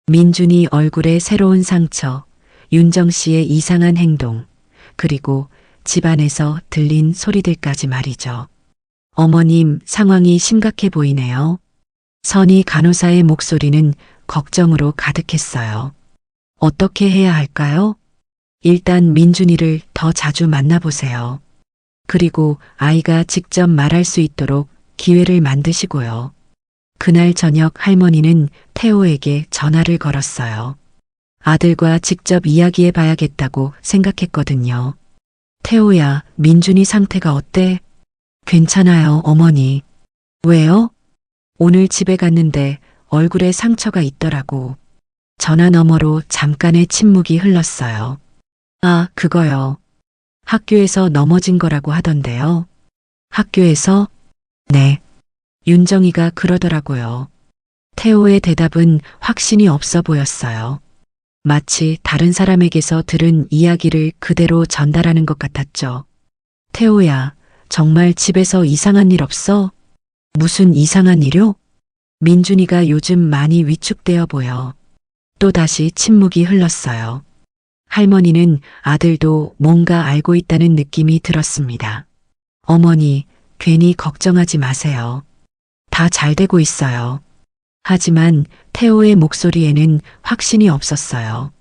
민준이 얼굴에 새로운 상처, 윤정 씨의 이상한 행동, 그리고 집안에서 들린 소리들까지 말이죠. 어머님, 상황이 심각해 보이네요. 선희 간호사의 목소리는 걱정으로 가득했어요. 어떻게 해야 할까요? 일단 민준이를 더 자주 만나보세요. 그리고 아이가 직접 말할 수 있도록 기회를 만드시고요. 그날 저녁 할머니는 태호에게 전화를 걸었어요. 아들과 직접 이야기해 봐야겠다고 생각했거든요. 태호야, 민준이 상태가 어때? 괜찮아요, 어머니. 왜요? 오늘 집에 갔는데 얼굴에 상처가 있더라고. 전화 너머로 잠깐의 침묵이 흘렀어요. 아, 그거요. 학교에서 넘어진 거라고 하던데요. 학교에서? 네. 윤정이가 그러더라고요. 태호의 대답은 확신이 없어 보였어요. 마치 다른 사람에게서 들은 이야기를 그대로 전달하는 것 같았죠. 태호야, 정말 집에서 이상한 일 없어? 무슨 이상한 일요? 민준이가 요즘 많이 위축되어 보여. 또다시 침묵이 흘렀어요. 할머니는 아들도 뭔가 알고 있다는 느낌이 들었습니다. 어머니, 괜히 걱정하지 마세요. 다 잘 되고 있어요. 하지만 태호의 목소리에는 확신이 없었어요.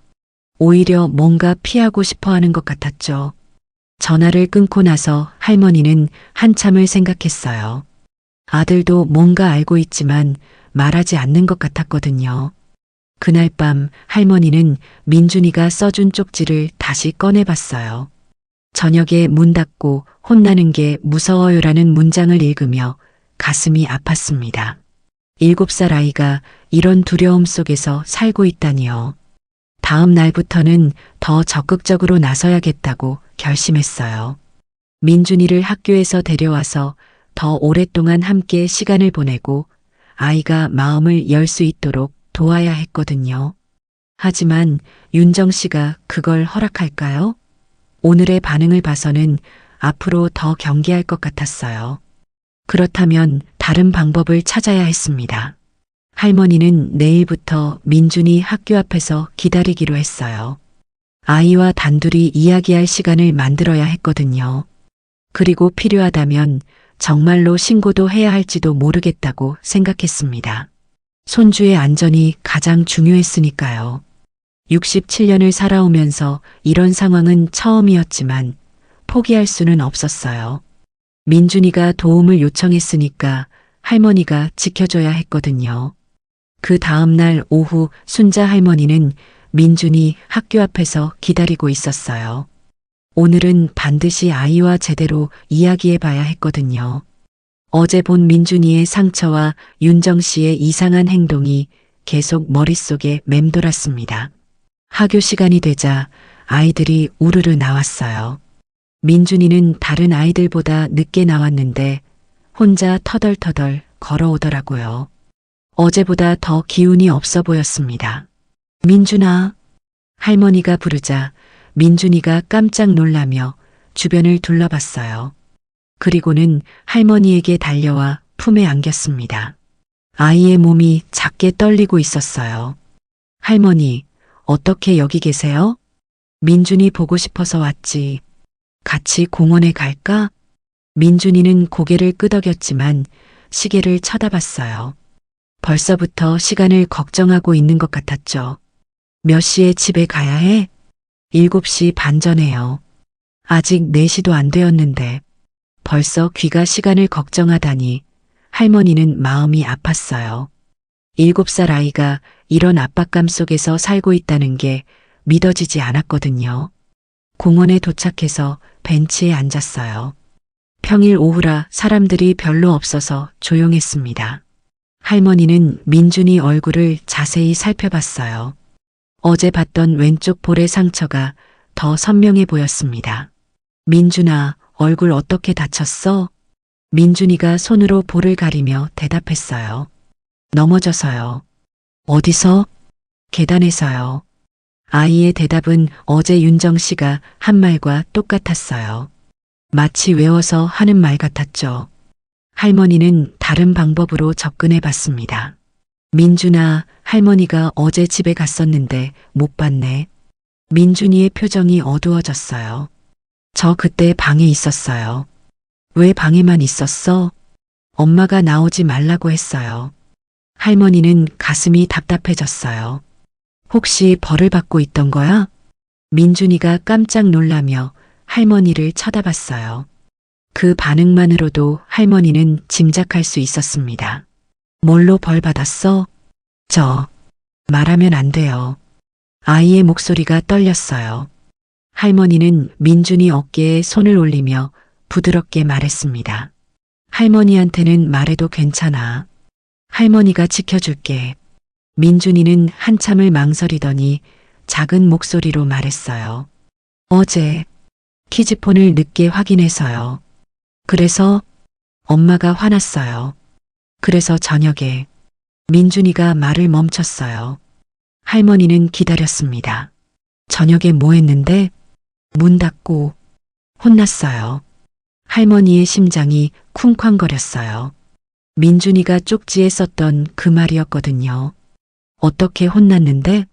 오히려 뭔가 피하고 싶어 하는 것 같았죠. 전화를 끊고 나서 할머니는 한참을 생각했어요. 아들도 뭔가 알고 있지만 말하지 않는 것 같았거든요. 그날 밤 할머니는 민준이가 써준 쪽지를 다시 꺼내봤어요. 저녁에 문 닫고 혼나는 게 무서워요라는 문장을 읽으며 가슴이 아팠습니다. 7살 아이가 이런 두려움 속에서 살고 있다니요. 다음 날부터는 더 적극적으로 나서야겠다고 결심했어요. 민준이를 학교에서 데려와서 더 오랫동안 함께 시간을 보내고 아이가 마음을 열 수 있도록 도와야 했거든요. 하지만 윤정 씨가 그걸 허락할까요? 오늘의 반응을 봐서는 앞으로 더 경계할 것 같았어요. 그렇다면 다른 방법을 찾아야 했습니다. 할머니는 내일부터 민준이 학교 앞에서 기다리기로 했어요. 아이와 단둘이 이야기할 시간을 만들어야 했거든요. 그리고 필요하다면 정말로 신고도 해야 할지도 모르겠다고 생각했습니다. 손주의 안전이 가장 중요했으니까요. 67년을 살아오면서 이런 상황은 처음이었지만 포기할 수는 없었어요. 민준이가 도움을 요청했으니까 할머니가 지켜줘야 했거든요. 그 다음날 오후 순자 할머니는 민준이 학교 앞에서 기다리고 있었어요. 오늘은 반드시 아이와 제대로 이야기해 봐야 했거든요. 어제 본 민준이의 상처와 윤정 씨의 이상한 행동이 계속 머릿속에 맴돌았습니다. 학교 시간이 되자 아이들이 우르르 나왔어요. 민준이는 다른 아이들보다 늦게 나왔는데 혼자 터덜터덜 걸어오더라고요. 어제보다 더 기운이 없어 보였습니다. 민준아, 할머니가 부르자 민준이가 깜짝 놀라며 주변을 둘러봤어요. 그리고는 할머니에게 달려와 품에 안겼습니다. 아이의 몸이 작게 떨리고 있었어요. 할머니, 어떻게 여기 계세요? 민준이 보고 싶어서 왔지. 같이 공원에 갈까? 민준이는 고개를 끄덕였지만 시계를 쳐다봤어요. 벌써부터 시간을 걱정하고 있는 것 같았죠. 몇 시에 집에 가야 해? 7시 반 전에요. 아직 4시도 안 되었는데 벌써 귀가 시간을 걱정하다니 할머니는 마음이 아팠어요. 7살 아이가 이런 압박감 속에서 살고 있다는 게 믿어지지 않았거든요. 공원에 도착해서 벤치에 앉았어요. 평일 오후라 사람들이 별로 없어서 조용했습니다. 할머니는 민준이 얼굴을 자세히 살펴봤어요. 어제 봤던 왼쪽 볼의 상처가 더 선명해 보였습니다. 민준아, 얼굴 어떻게 다쳤어? 민준이가 손으로 볼을 가리며 대답했어요. 넘어져서요. 어디서? 계단에서요. 아이의 대답은 어제 윤정 씨가 한 말과 똑같았어요. 마치 외워서 하는 말 같았죠. 할머니는 다른 방법으로 접근해 봤습니다. 민준아, 할머니가 어제 집에 갔었는데 못 봤네. 민준이의 표정이 어두워졌어요. 저 그때 방에 있었어요. 왜 방에만 있었어? 엄마가 나오지 말라고 했어요. 할머니는 가슴이 답답해졌어요. 혹시 벌을 받고 있던 거야? 민준이가 깜짝 놀라며 할머니를 쳐다봤어요. 그 반응만으로도 할머니는 짐작할 수 있었습니다. 뭘로 벌 받았어? 말하면 안 돼요. 아이의 목소리가 떨렸어요. 할머니는 민준이 어깨에 손을 올리며 부드럽게 말했습니다. 할머니한테는 말해도 괜찮아. 할머니가 지켜줄게. 민준이는 한참을 망설이더니 작은 목소리로 말했어요. 어제 키즈폰을 늦게 확인해서요. 그래서 엄마가 화났어요. 그래서 저녁에 민준이가 말을 멈췄어요. 할머니는 기다렸습니다. 저녁에 뭐 했는데? 문 닫고 혼났어요. 할머니의 심장이 쿵쾅거렸어요. 민준이가 쪽지에 썼던 그 말이었거든요. 어떻게 혼났는데?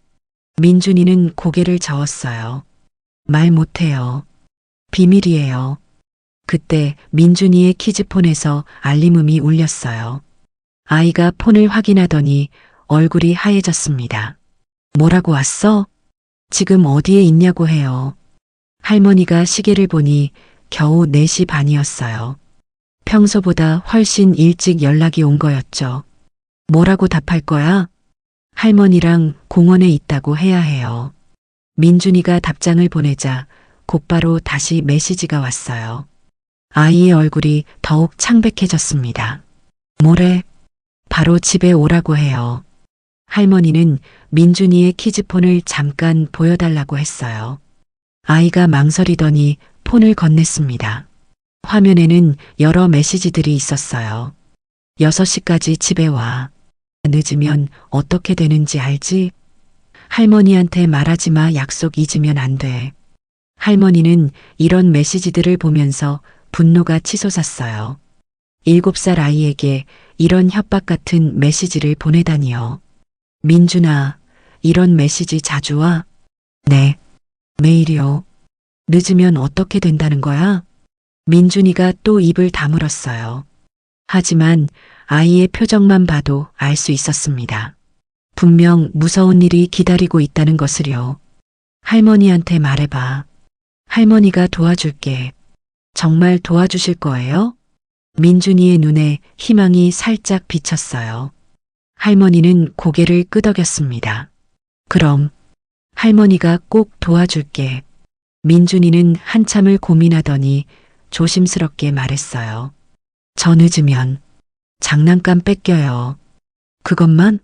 민준이는 고개를 저었어요. 말 못해요. 비밀이에요. 그때 민준이의 키즈폰에서 알림음이 울렸어요. 아이가 폰을 확인하더니 얼굴이 하얘졌습니다. 뭐라고 왔어? 지금 어디에 있냐고 해요. 할머니가 시계를 보니 겨우 4시 반이었어요. 평소보다 훨씬 일찍 연락이 온 거였죠. 뭐라고 답할 거야? 할머니랑 공원에 있다고 해야 해요. 민준이가 답장을 보내자 곧바로 다시 메시지가 왔어요. 아이의 얼굴이 더욱 창백해졌습니다. 뭐래? 바로 집에 오라고 해요. 할머니는 민준이의 키즈폰을 잠깐 보여달라고 했어요. 아이가 망설이더니 폰을 건넸습니다. 화면에는 여러 메시지들이 있었어요. 6시까지 집에 와. 늦으면 어떻게 되는지 알지? 할머니한테 말하지 마. 약속 잊으면 안 돼. 할머니는 이런 메시지들을 보면서 분노가 치솟았어요. 7살 아이에게 이런 협박 같은 메시지를 보내다니요. 민준아, 이런 메시지 자주 와? 네. 매일이요. 늦으면 어떻게 된다는 거야? 민준이가 또 입을 다물었어요. 하지만 아이의 표정만 봐도 알 수 있었습니다. 분명 무서운 일이 기다리고 있다는 것을요. 할머니한테 말해봐. 할머니가 도와줄게. 정말 도와주실 거예요? 민준이의 눈에 희망이 살짝 비쳤어요. 할머니는 고개를 끄덕였습니다. 그럼 할머니가 꼭 도와줄게. 민준이는 한참을 고민하더니 조심스럽게 말했어요. 저 늦으면 장난감 뺏겨요. 그것만?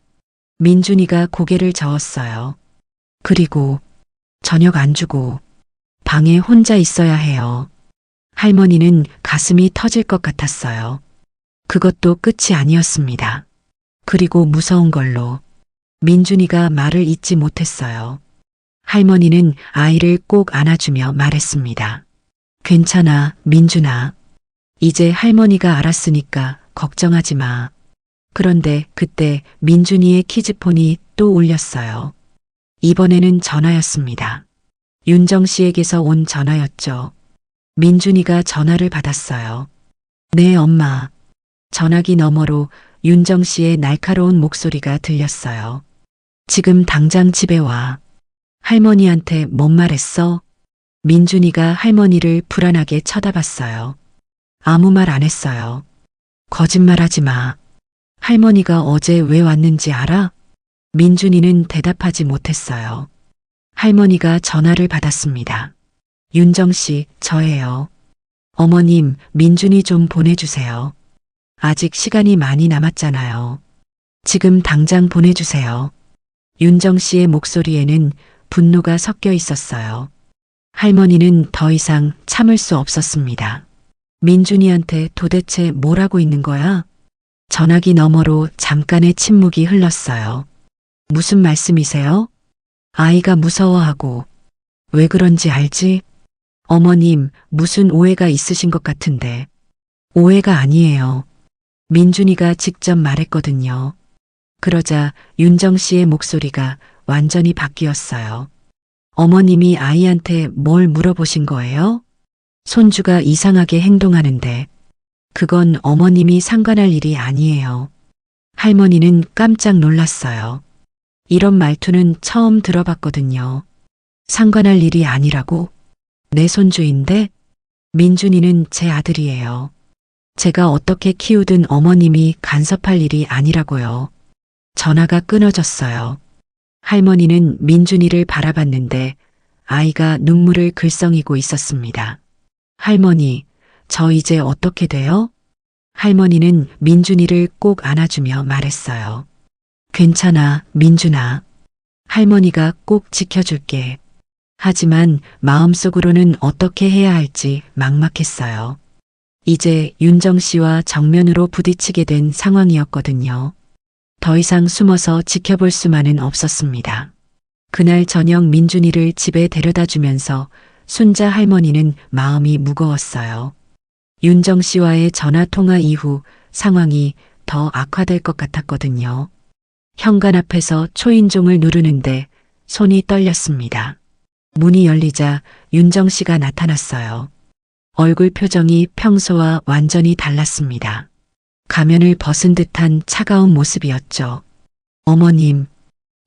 민준이가 고개를 저었어요. 그리고 저녁 안 주고 방에 혼자 있어야 해요. 할머니는 가슴이 터질 것 같았어요. 그것도 끝이 아니었습니다. 그리고 무서운 걸로 민준이가 말을 잇지 못했어요. 할머니는 아이를 꼭 안아주며 말했습니다. 괜찮아, 민준아. 이제 할머니가 알았으니까 걱정하지 마. 그런데 그때 민준이의 키즈폰이 또 울렸어요. 이번에는 전화였습니다. 윤정 씨에게서 온 전화였죠. 민준이가 전화를 받았어요. 네, 엄마. 전화기 너머로 윤정 씨의 날카로운 목소리가 들렸어요. 지금 당장 집에 와. 할머니한테 뭔 말했어? 민준이가 할머니를 불안하게 쳐다봤어요. 아무 말 안 했어요. 거짓말하지 마. 할머니가 어제 왜 왔는지 알아? 민준이는 대답하지 못했어요. 할머니가 전화를 받았습니다. 윤정 씨, 저예요. 어머님, 민준이 좀 보내주세요. 아직 시간이 많이 남았잖아요. 지금 당장 보내주세요. 윤정 씨의 목소리에는 분노가 섞여 있었어요. 할머니는 더 이상 참을 수 없었습니다. 민준이한테 도대체 뭘 하고 있는 거야? 전화기 너머로 잠깐의 침묵이 흘렀어요. 무슨 말씀이세요? 아이가 무서워하고 왜 그런지 알지? 어머님, 무슨 오해가 있으신 것 같은데. 오해가 아니에요. 민준이가 직접 말했거든요. 그러자 윤정 씨의 목소리가 완전히 바뀌었어요. 어머님이 아이한테 뭘 물어보신 거예요? 손주가 이상하게 행동하는데 그건 어머님이 상관할 일이 아니에요. 할머니는 깜짝 놀랐어요. 이런 말투는 처음 들어봤거든요. 상관할 일이 아니라고? 내 손주인데? 민준이는 제 아들이에요. 제가 어떻게 키우든 어머님이 간섭할 일이 아니라고요. 전화가 끊어졌어요. 할머니는 민준이를 바라봤는데 아이가 눈물을 글썽이고 있었습니다. 할머니, 저 이제 어떻게 돼요? 할머니는 민준이를 꼭 안아주며 말했어요. 괜찮아, 민준아. 할머니가 꼭 지켜줄게. 하지만 마음속으로는 어떻게 해야 할지 막막했어요. 이제 윤정 씨와 정면으로 부딪히게 된 상황이었거든요. 더 이상 숨어서 지켜볼 수만은 없었습니다. 그날 저녁 민준이를 집에 데려다 주면서 순자 할머니는 마음이 무거웠어요. 윤정 씨와의 전화 통화 이후 상황이 더 악화될 것 같았거든요. 현관 앞에서 초인종을 누르는데 손이 떨렸습니다. 문이 열리자 윤정 씨가 나타났어요. 얼굴 표정이 평소와 완전히 달랐습니다. 가면을 벗은 듯한 차가운 모습이었죠. 어머님,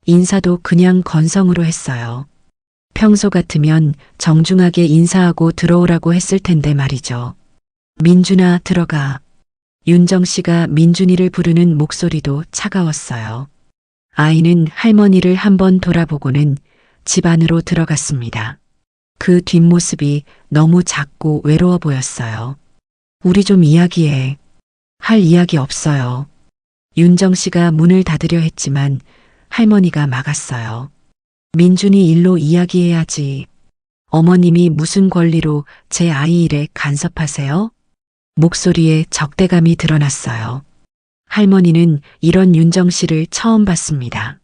인사도 그냥 건성으로 했어요. 평소 같으면 정중하게 인사하고 들어오라고 했을 텐데 말이죠. 민준아, 들어가. 윤정 씨가 민준이를 부르는 목소리도 차가웠어요. 아이는 할머니를 한번 돌아보고는 집 안으로 들어갔습니다. 그 뒷모습이 너무 작고 외로워 보였어요. 우리 좀 이야기해. 할 이야기 없어요. 윤정 씨가 문을 닫으려 했지만 할머니가 막았어요. 민준이 일로 이야기해야지. 어머님이 무슨 권리로 제 아이 일에 간섭하세요? 목소리에 적대감이 드러났어요. 할머니는 이런 윤정 씨를 처음 봤습니다.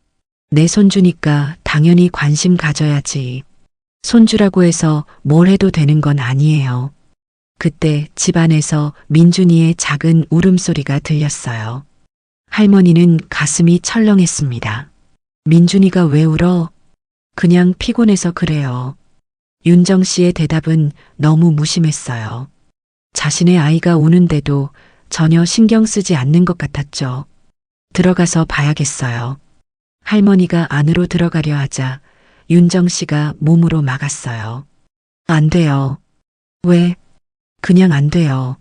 내 손주니까 당연히 관심 가져야지. 손주라고 해서 뭘 해도 되는 건 아니에요. 그때 집안에서 민준이의 작은 울음소리가 들렸어요. 할머니는 가슴이 철렁했습니다. 민준이가 왜 울어? 그냥 피곤해서 그래요. 윤정 씨의 대답은 너무 무심했어요. 자신의 아이가 우는데도 전혀 신경 쓰지 않는 것 같았죠. 들어가서 봐야겠어요. 할머니가 안으로 들어가려 하자 윤정 씨가 몸으로 막았어요. 안 돼요. 왜? 그냥 안 돼요.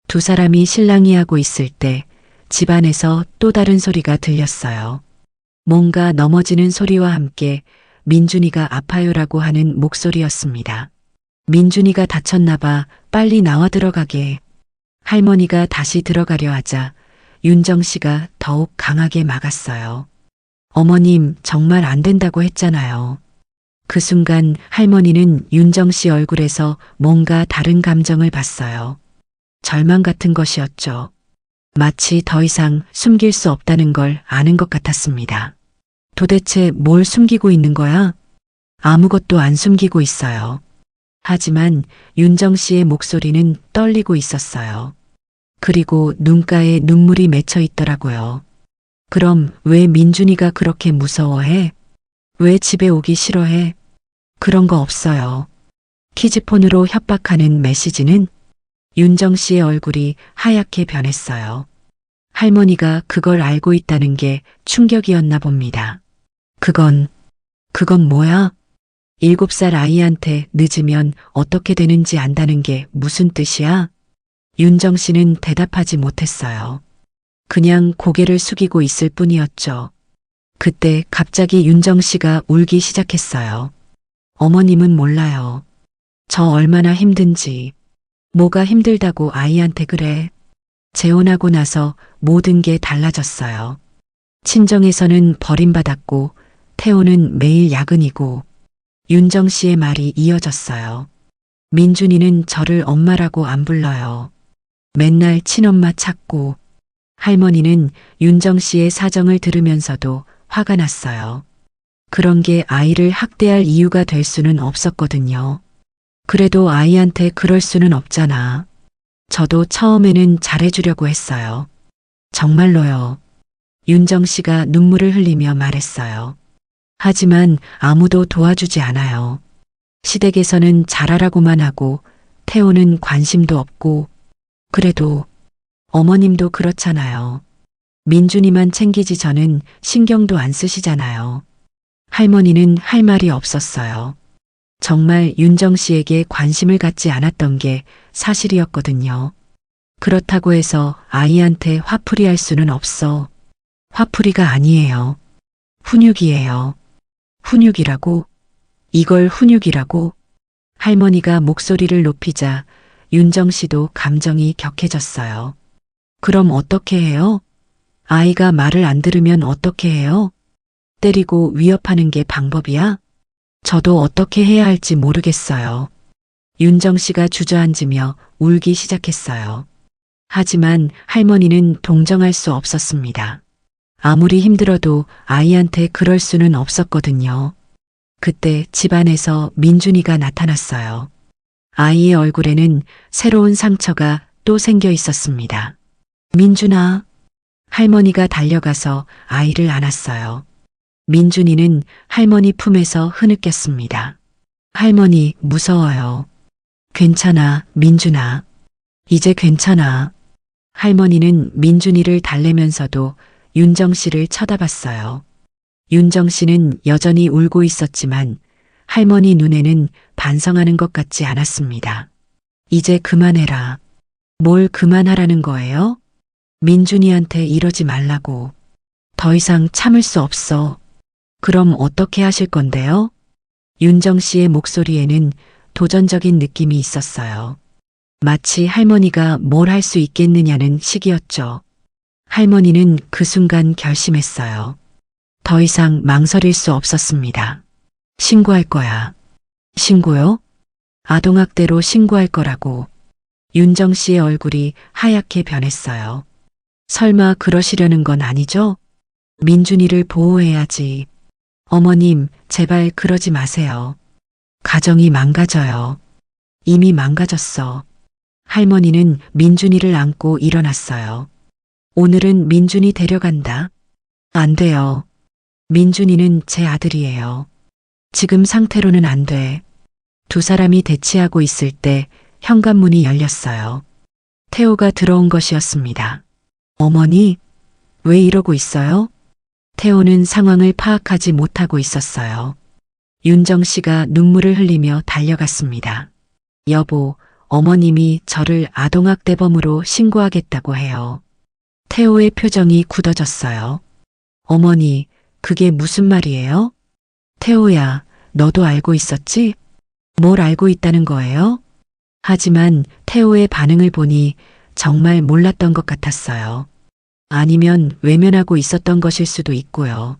두 사람이 실랑이하고 있을 때 집안에서 또 다른 소리가 들렸어요. 뭔가 넘어지는 소리와 함께 민준이가 아파요라고 하는 목소리였습니다. 민준이가 다쳤나 봐. 빨리 나와 들어가게. 할머니가 다시 들어가려 하자 윤정 씨가 더욱 강하게 막았어요. 어머님, 정말 안 된다고 했잖아요. 그 순간 할머니는 윤정 씨 얼굴에서 뭔가 다른 감정을 봤어요. 절망 같은 것이었죠. 마치 더 이상 숨길 수 없다는 걸 아는 것 같았습니다. 도대체 뭘 숨기고 있는 거야? 아무것도 안 숨기고 있어요. 하지만 윤정 씨의 목소리는 떨리고 있었어요. 그리고 눈가에 눈물이 맺혀 있더라고요. 그럼 왜 민준이가 그렇게 무서워해? 왜 집에 오기 싫어해? 그런 거 없어요. 키즈폰으로 협박하는 메시지는? 윤정 씨의 얼굴이 하얗게 변했어요. 할머니가 그걸 알고 있다는 게 충격이었나 봅니다. 그건 뭐야? 7살 아이한테 늦으면 어떻게 되는지 안다는 게 무슨 뜻이야? 윤정 씨는 대답하지 못했어요. 그냥 고개를 숙이고 있을 뿐이었죠. 그때 갑자기 윤정 씨가 울기 시작했어요. 어머님은 몰라요. 저 얼마나 힘든지. 뭐가 힘들다고 아이한테 그래. 재혼하고 나서 모든 게 달라졌어요. 친정에서는 버림받았고 태호는 매일 야근이고 윤정 씨의 말이 이어졌어요. 민준이는 저를 엄마라고 안 불러요. 맨날 친엄마 찾고. 할머니는 윤정 씨의 사정을 들으면서도 화가 났어요. 그런 게 아이를 학대할 이유가 될 수는 없었거든요. 그래도 아이한테 그럴 수는 없잖아. 저도 처음에는 잘해주려고 했어요. 정말로요. 윤정 씨가 눈물을 흘리며 말했어요. 하지만 아무도 도와주지 않아요. 시댁에서는 잘하라고만 하고 태호는 관심도 없고. 그래도 어머님도 그렇잖아요. 민준이만 챙기지 저는 신경도 안 쓰시잖아요. 할머니는 할 말이 없었어요. 정말 윤정 씨에게 관심을 갖지 않았던 게 사실이었거든요. 그렇다고 해서 아이한테 화풀이 할 수는 없어. 화풀이가 아니에요. 훈육이에요. 훈육이라고? 이걸 훈육이라고? 할머니가 목소리를 높이자 윤정 씨도 감정이 격해졌어요. 그럼 어떻게 해요? 아이가 말을 안 들으면 어떻게 해요? 때리고 위협하는 게 방법이야? 저도 어떻게 해야 할지 모르겠어요. 윤정 씨가 주저앉으며 울기 시작했어요. 하지만 할머니는 동정할 수 없었습니다. 아무리 힘들어도 아이한테 그럴 수는 없었거든요. 그때 집안에서 민준이가 나타났어요. 아이의 얼굴에는 새로운 상처가 또 생겨 있었습니다. 민준아. 할머니가 달려가서 아이를 안았어요. 민준이는 할머니 품에서 흐느꼈습니다. 할머니, 무서워요. 괜찮아, 민준아. 이제 괜찮아. 할머니는 민준이를 달래면서도 윤정 씨를 쳐다봤어요. 윤정 씨는 여전히 울고 있었지만 할머니 눈에는 반성하는 것 같지 않았습니다. 이제 그만해라. 뭘 그만하라는 거예요? 민준이한테 이러지 말라고. 더 이상 참을 수 없어. 그럼 어떻게 하실 건데요? 윤정 씨의 목소리에는 도전적인 느낌이 있었어요. 마치 할머니가 뭘 할 수 있겠느냐는 식이었죠. 할머니는 그 순간 결심했어요. 더 이상 망설일 수 없었습니다. 신고할 거야. 신고요? 아동학대로 신고할 거라고. 윤정 씨의 얼굴이 하얗게 변했어요. 설마 그러시려는 건 아니죠? 민준이를 보호해야지. 어머님, 제발 그러지 마세요. 가정이 망가져요. 이미 망가졌어. 할머니는 민준이를 안고 일어났어요. 오늘은 민준이 데려간다. 안 돼요. 민준이는 제 아들이에요. 지금 상태로는 안 돼. 두 사람이 대치하고 있을 때 현관문이 열렸어요. 태호가 들어온 것이었습니다. 어머니, 왜 이러고 있어요? 태호는 상황을 파악하지 못하고 있었어요. 윤정 씨가 눈물을 흘리며 달려갔습니다. 여보, 어머님이 저를 아동학대범으로 신고하겠다고 해요. 태호의 표정이 굳어졌어요. 어머니, 그게 무슨 말이에요? 태호야, 너도 알고 있었지? 뭘 알고 있다는 거예요? 하지만 태호의 반응을 보니 정말 몰랐던 것 같았어요. 아니면 외면하고 있었던 것일 수도 있고요.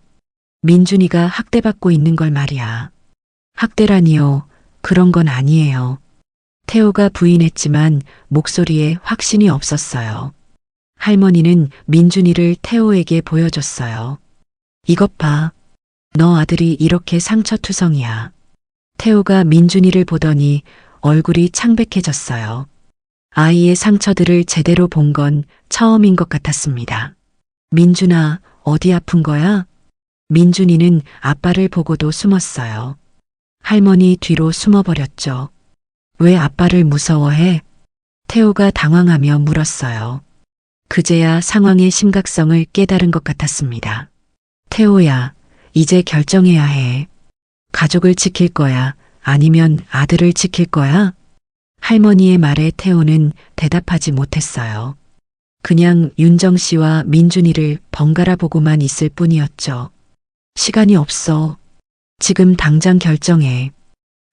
민준이가 학대받고 있는 걸 말이야. 학대라니요. 그런 건 아니에요. 태호가 부인했지만 목소리에 확신이 없었어요. 할머니는 민준이를 태호에게 보여줬어요. 이것 봐. 너 아들이 이렇게 상처투성이야. 태호가 민준이를 보더니 얼굴이 창백해졌어요. 아이의 상처들을 제대로 본 건 처음인 것 같았습니다. 민준아, 어디 아픈 거야? 민준이는 아빠를 보고도 숨었어요. 할머니 뒤로 숨어버렸죠. 왜 아빠를 무서워해? 태호가 당황하며 물었어요. 그제야 상황의 심각성을 깨달은 것 같았습니다. 태호야, 이제 결정해야 해. 가족을 지킬 거야? 아니면 아들을 지킬 거야? 할머니의 말에 태호는 대답하지 못했어요. 그냥 윤정 씨와 민준이를 번갈아 보고만 있을 뿐이었죠. 시간이 없어. 지금 당장 결정해.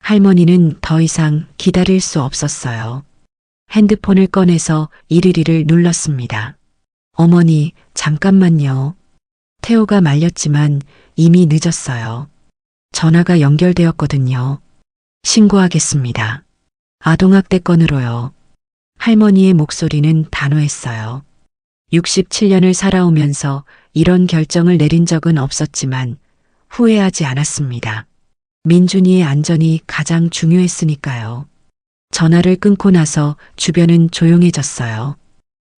할머니는 더 이상 기다릴 수 없었어요. 핸드폰을 꺼내서 112를 눌렀습니다. 어머니, 잠깐만요. 태호가 말렸지만 이미 늦었어요. 전화가 연결되었거든요. 신고하겠습니다. 아동학대 건으로요. 할머니의 목소리는 단호했어요. 67년을 살아오면서 이런 결정을 내린 적은 없었지만 후회하지 않았습니다. 민준이의 안전이 가장 중요했으니까요. 전화를 끊고 나서 주변은 조용해졌어요.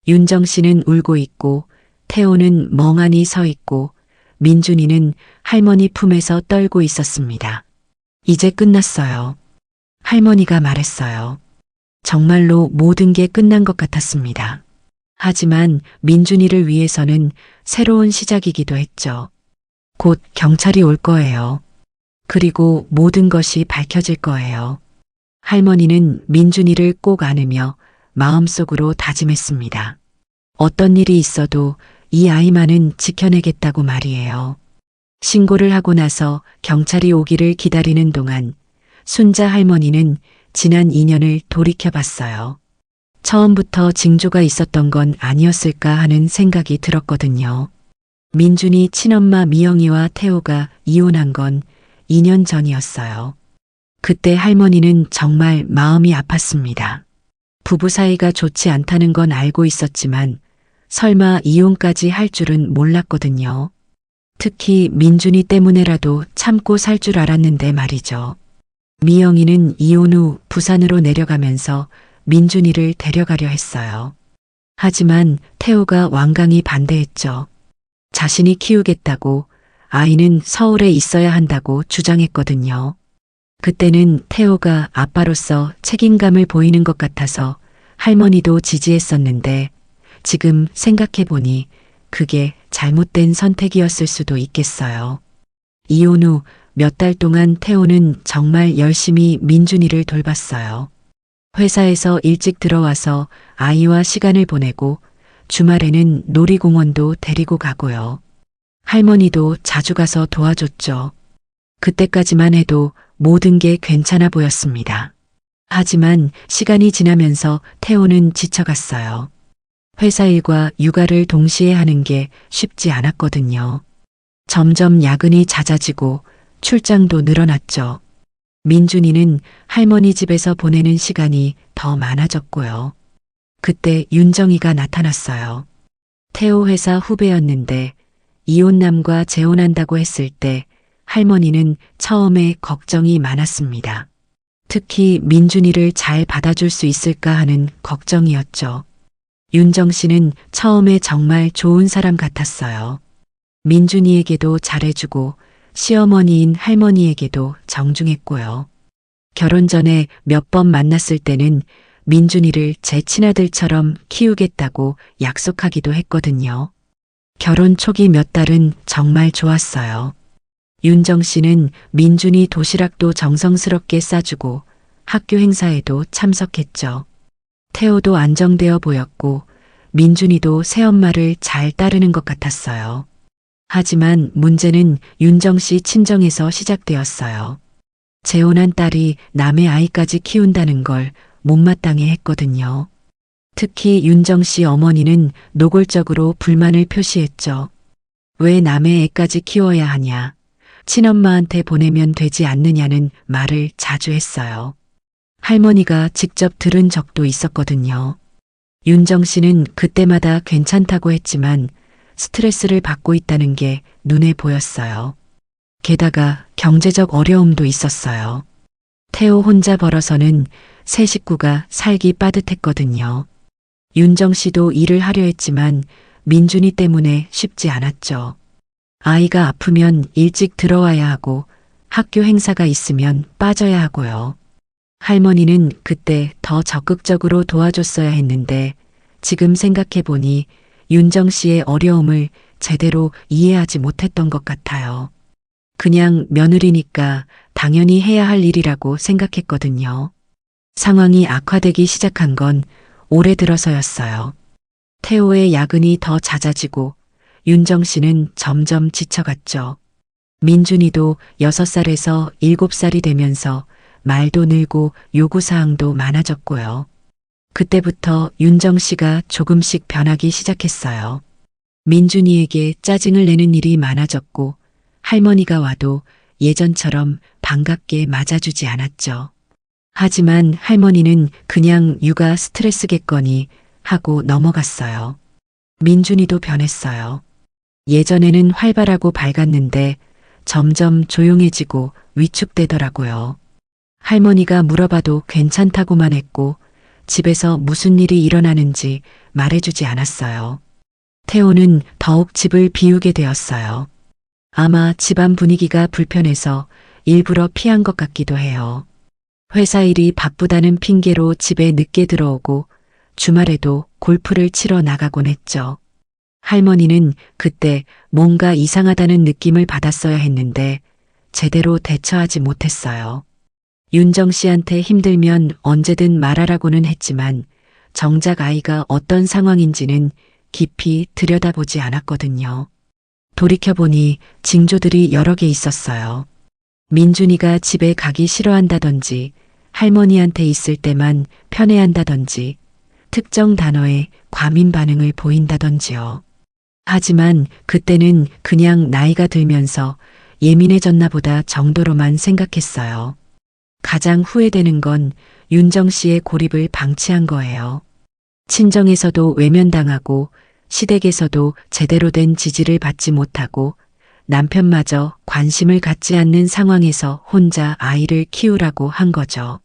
윤정 씨는 울고 있고 태호는 멍하니 서 있고 민준이는 할머니 품에서 떨고 있었습니다. 이제 끝났어요. 할머니가 말했어요. 정말로 모든 게 끝난 것 같았습니다. 하지만 민준이를 위해서는 새로운 시작이기도 했죠. 곧 경찰이 올 거예요. 그리고 모든 것이 밝혀질 거예요. 할머니는 민준이를 꼭 안으며 마음속으로 다짐했습니다. 어떤 일이 있어도 이 아이만은 지켜내겠다고 말이에요. 신고를 하고 나서 경찰이 오기를 기다리는 동안 순자 할머니는 지난 2년을 돌이켜 봤어요. 처음부터 징조가 있었던 건 아니었을까 하는 생각이 들었거든요. 민준이 친엄마 미영이와 태호가 이혼한 건 2년 전이었어요. 그때 할머니는 정말 마음이 아팠습니다. 부부 사이가 좋지 않다는 건 알고 있었지만 설마 이혼까지 할 줄은 몰랐거든요. 특히 민준이 때문에라도 참고 살 줄 알았는데 말이죠. 미영이는 이혼 후 부산으로 내려가면서 민준이를 데려가려 했어요. 하지만 태호가 완강히 반대했죠. 자신이 키우겠다고, 아이는 서울에 있어야 한다고 주장했거든요. 그때는 태호가 아빠로서 책임감을 보이는 것 같아서 할머니도 지지했었는데 지금 생각해보니 그게 잘못된 선택이었을 수도 있겠어요. 이혼 후 몇 달 동안 태호는 정말 열심히 민준이를 돌봤어요. 회사에서 일찍 들어와서 아이와 시간을 보내고 주말에는 놀이공원도 데리고 가고요. 할머니도 자주 가서 도와줬죠. 그때까지만 해도 모든 게 괜찮아 보였습니다. 하지만 시간이 지나면서 태호는 지쳐갔어요. 회사 일과 육아를 동시에 하는 게 쉽지 않았거든요. 점점 야근이 잦아지고 출장도 늘어났죠. 민준이는 할머니 집에서 보내는 시간이 더 많아졌고요. 그때 윤정이가 나타났어요. 태호 회사 후배였는데 이혼남과 재혼한다고 했을 때 할머니는 처음에 걱정이 많았습니다. 특히 민준이를 잘 받아줄 수 있을까 하는 걱정이었죠. 윤정 씨는 처음에 정말 좋은 사람 같았어요. 민준이에게도 잘해주고 시어머니인 할머니에게도 정중했고요. 결혼 전에 몇 번 만났을 때는 민준이를 제 친아들처럼 키우겠다고 약속하기도 했거든요. 결혼 초기 몇 달은 정말 좋았어요. 윤정 씨는 민준이 도시락도 정성스럽게 싸주고 학교 행사에도 참석했죠. 태호도 안정되어 보였고 민준이도 새엄마를 잘 따르는 것 같았어요. 하지만 문제는 윤정 씨 친정에서 시작되었어요. 재혼한 딸이 남의 아이까지 키운다는 걸 못마땅해 했거든요. 특히 윤정 씨 어머니는 노골적으로 불만을 표시했죠. 왜 남의 애까지 키워야 하냐. 친엄마한테 보내면 되지 않느냐는 말을 자주 했어요. 할머니가 직접 들은 적도 있었거든요. 윤정 씨는 그때마다 괜찮다고 했지만 스트레스를 받고 있다는 게 눈에 보였어요. 게다가 경제적 어려움도 있었어요. 태호 혼자 벌어서는 세 식구가 살기 빠듯했거든요. 윤정 씨도 일을 하려 했지만 민준이 때문에 쉽지 않았죠. 아이가 아프면 일찍 들어와야 하고 학교 행사가 있으면 빠져야 하고요. 할머니는 그때 더 적극적으로 도와줬어야 했는데 지금 생각해보니 윤정 씨의 어려움을 제대로 이해하지 못했던 것 같아요. 그냥 며느리니까 당연히 해야 할 일이라고 생각했거든요. 상황이 악화되기 시작한 건 올해 들어서였어요. 태호의 야근이 더 잦아지고 윤정 씨는 점점 지쳐갔죠. 민준이도 6살에서 7살이 되면서 말도 늘고 요구사항도 많아졌고요. 그때부터 윤정 씨가 조금씩 변하기 시작했어요. 민준이에게 짜증을 내는 일이 많아졌고 할머니가 와도 예전처럼 반갑게 맞아주지 않았죠. 하지만 할머니는 그냥 육아 스트레스겠거니 하고 넘어갔어요. 민준이도 변했어요. 예전에는 활발하고 밝았는데 점점 조용해지고 위축되더라고요. 할머니가 물어봐도 괜찮다고만 했고 집에서 무슨 일이 일어나는지 말해주지 않았어요. 태호는 더욱 집을 비우게 되었어요. 아마 집안 분위기가 불편해서 일부러 피한 것 같기도 해요. 회사 일이 바쁘다는 핑계로 집에 늦게 들어오고 주말에도 골프를 치러 나가곤 했죠. 할머니는 그때 뭔가 이상하다는 느낌을 받았어야 했는데 제대로 대처하지 못했어요. 윤정 씨한테 힘들면 언제든 말하라고는 했지만 정작 아이가 어떤 상황인지는 깊이 들여다보지 않았거든요. 돌이켜보니 징조들이 여러 개 있었어요. 민준이가 집에 가기 싫어한다던지, 할머니한테 있을 때만 편애한다던지, 특정 단어에 과민 반응을 보인다던지요. 하지만 그때는 그냥 나이가 들면서 예민해졌나 보다 정도로만 생각했어요. 가장 후회되는 건 윤정 씨의 고립을 방치한 거예요. 친정에서도 외면당하고 시댁에서도 제대로 된 지지를 받지 못하고 남편마저 관심을 갖지 않는 상황에서 혼자 아이를 키우라고 한 거죠.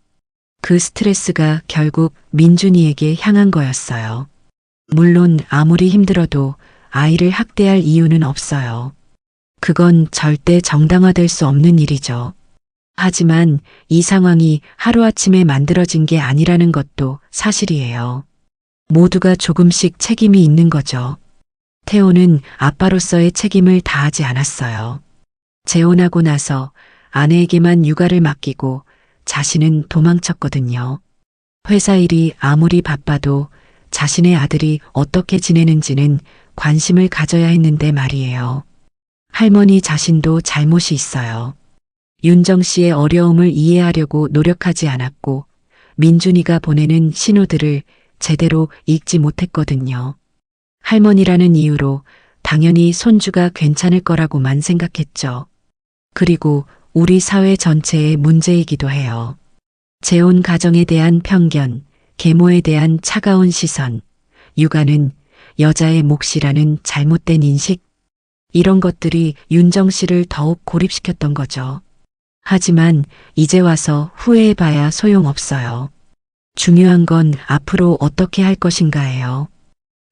그 스트레스가 결국 민준이에게 향한 거였어요. 물론 아무리 힘들어도 아이를 학대할 이유는 없어요. 그건 절대 정당화될 수 없는 일이죠. 하지만 이 상황이 하루아침에 만들어진 게 아니라는 것도 사실이에요. 모두가 조금씩 책임이 있는 거죠. 태호는 아빠로서의 책임을 다하지 않았어요. 재혼하고 나서 아내에게만 육아를 맡기고 자신은 도망쳤거든요. 회사 일이 아무리 바빠도 자신의 아들이 어떻게 지내는지는 관심을 가져야 했는데 말이에요. 할머니 자신도 잘못이 있어요. 윤정 씨의 어려움을 이해하려고 노력하지 않았고 민준이가 보내는 신호들을 제대로 읽지 못했거든요. 할머니라는 이유로 당연히 손주가 괜찮을 거라고만 생각했죠. 그리고 우리 사회 전체의 문제이기도 해요. 재혼 가정에 대한 편견, 계모에 대한 차가운 시선, 육아는 여자의 몫이라는 잘못된 인식, 이런 것들이 윤정 씨를 더욱 고립시켰던 거죠. 하지만 이제 와서 후회해봐야 소용없어요. 중요한 건 앞으로 어떻게 할 것인가예요.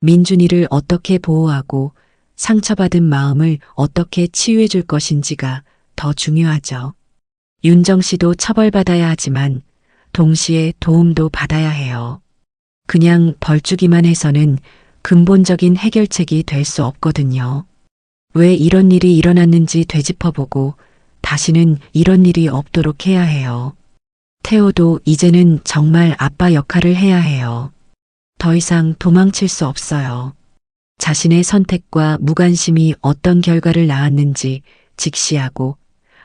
민준이를 어떻게 보호하고 상처받은 마음을 어떻게 치유해 줄 것인지가 더 중요하죠. 윤정 씨도 처벌받아야 하지만 동시에 도움도 받아야 해요. 그냥 벌주기만 해서는 근본적인 해결책이 될 수 없거든요. 왜 이런 일이 일어났는지 되짚어보고 다시는 이런 일이 없도록 해야 해요. 태호도 이제는 정말 아빠 역할을 해야 해요. 더 이상 도망칠 수 없어요. 자신의 선택과 무관심이 어떤 결과를 낳았는지 직시하고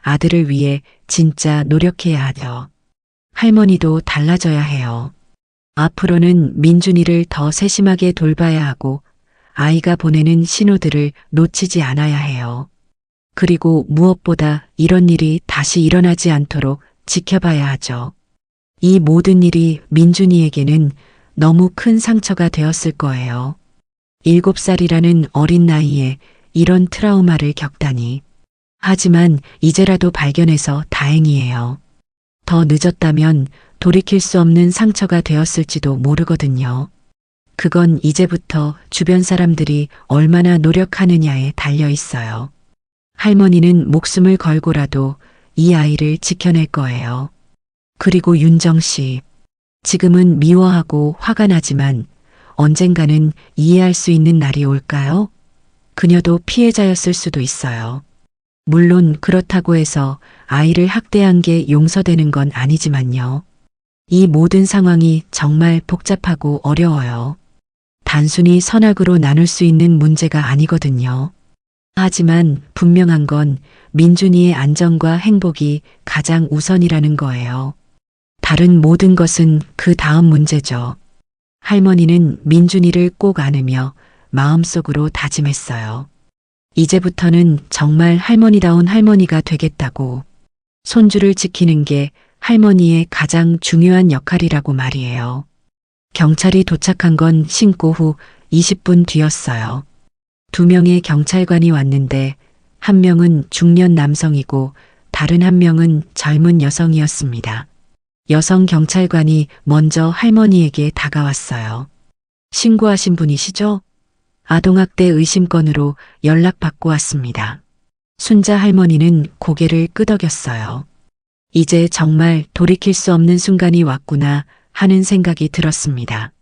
아들을 위해 진짜 노력해야 하죠. 할머니도 달라져야 해요. 앞으로는 민준이를 더 세심하게 돌봐야 하고 아이가 보내는 신호들을 놓치지 않아야 해요. 그리고 무엇보다 이런 일이 다시 일어나지 않도록 지켜봐야 하죠. 이 모든 일이 민준이에게는 너무 큰 상처가 되었을 거예요. 7살이라는 어린 나이에 이런 트라우마를 겪다니. 하지만 이제라도 발견해서 다행이에요. 더 늦었다면 돌이킬 수 없는 상처가 되었을지도 모르거든요. 그건 이제부터 주변 사람들이 얼마나 노력하느냐에 달려 있어요. 할머니는 목숨을 걸고라도 이 아이를 지켜낼 거예요. 그리고 윤정 씨, 지금은 미워하고 화가 나지만 언젠가는 이해할 수 있는 날이 올까요? 그녀도 피해자였을 수도 있어요. 물론 그렇다고 해서 아이를 학대한 게 용서되는 건 아니지만요. 이 모든 상황이 정말 복잡하고 어려워요. 단순히 선악으로 나눌 수 있는 문제가 아니거든요. 하지만 분명한 건 민준이의 안전과 행복이 가장 우선이라는 거예요. 다른 모든 것은 그 다음 문제죠. 할머니는 민준이를 꼭 안으며 마음속으로 다짐했어요. 이제부터는 정말 할머니다운 할머니가 되겠다고. 손주를 지키는 게 할머니의 가장 중요한 역할이라고 말이에요. 경찰이 도착한 건 신고 후 20분 뒤였어요. 2명의 경찰관이 왔는데 한 명은 중년 남성이고 다른 한 명은 젊은 여성이었습니다. 여성 경찰관이 먼저 할머니에게 다가왔어요. 신고하신 분이시죠? 아동학대 의심건으로 연락받고 왔습니다. 순자 할머니는 고개를 끄덕였어요. 이제 정말 돌이킬 수 없는 순간이 왔구나 하는 생각이 들었습니다.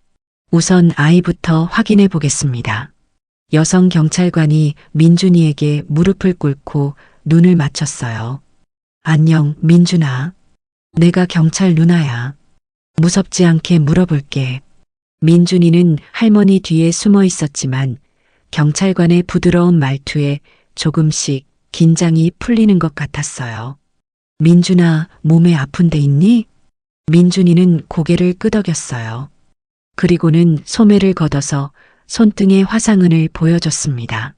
우선 아이부터 확인해 보겠습니다. 여성 경찰관이 민준이에게 무릎을 꿇고 눈을 맞췄어요. 안녕, 민준아. 내가 경찰 누나야. 무섭지 않게 물어볼게. 민준이는 할머니 뒤에 숨어 있었지만 경찰관의 부드러운 말투에 조금씩 긴장이 풀리는 것 같았어요. 민준아, 몸에 아픈 데 있니? 민준이는 고개를 끄덕였어요. 그리고는 소매를 걷어서 손등에 화상은을 보여줬습니다.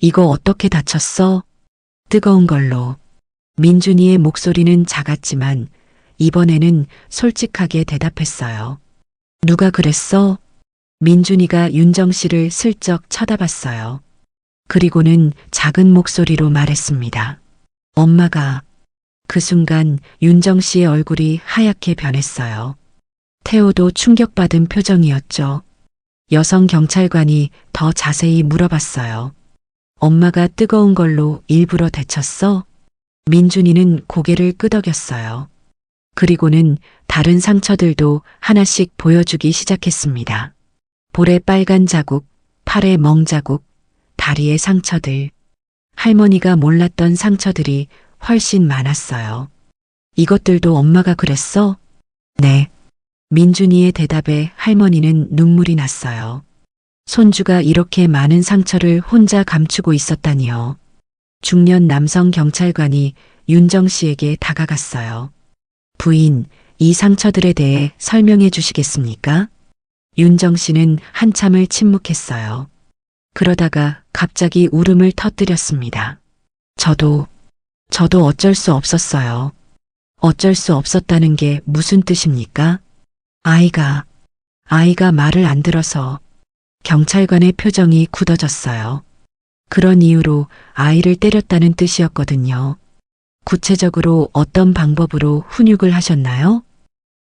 이거 어떻게 다쳤어? 뜨거운 걸로. 민준이의 목소리는 작았지만 이번에는 솔직하게 대답했어요. 누가 그랬어? 민준이가 윤정 씨를 슬쩍 쳐다봤어요. 그리고는 작은 목소리로 말했습니다. 엄마가. 그 순간 윤정 씨의 얼굴이 하얗게 변했어요. 태호도 충격받은 표정이었죠. 여성 경찰관이 더 자세히 물어봤어요. 엄마가 뜨거운 걸로 일부러 데쳤어? 민준이는 고개를 끄덕였어요. 그리고는 다른 상처들도 하나씩 보여주기 시작했습니다. 볼에 빨간 자국, 팔에 멍 자국, 다리에 상처들. 할머니가 몰랐던 상처들이 훨씬 많았어요. 이것들도 엄마가 그랬어? 네. 민준이의 대답에 할머니는 눈물이 났어요. 손주가 이렇게 많은 상처를 혼자 감추고 있었다니요. 중년 남성 경찰관이 윤정 씨에게 다가갔어요. 부인, 이 상처들에 대해 설명해 주시겠습니까? 윤정 씨는 한참을 침묵했어요. 그러다가 갑자기 울음을 터뜨렸습니다. 저도 어쩔 수 없었어요. 어쩔 수 없었다는 게 무슨 뜻입니까? 아이가 말을 안 들어서. 경찰관의 표정이 굳어졌어요. 그런 이유로 아이를 때렸다는 뜻이었거든요. 구체적으로 어떤 방법으로 훈육을 하셨나요?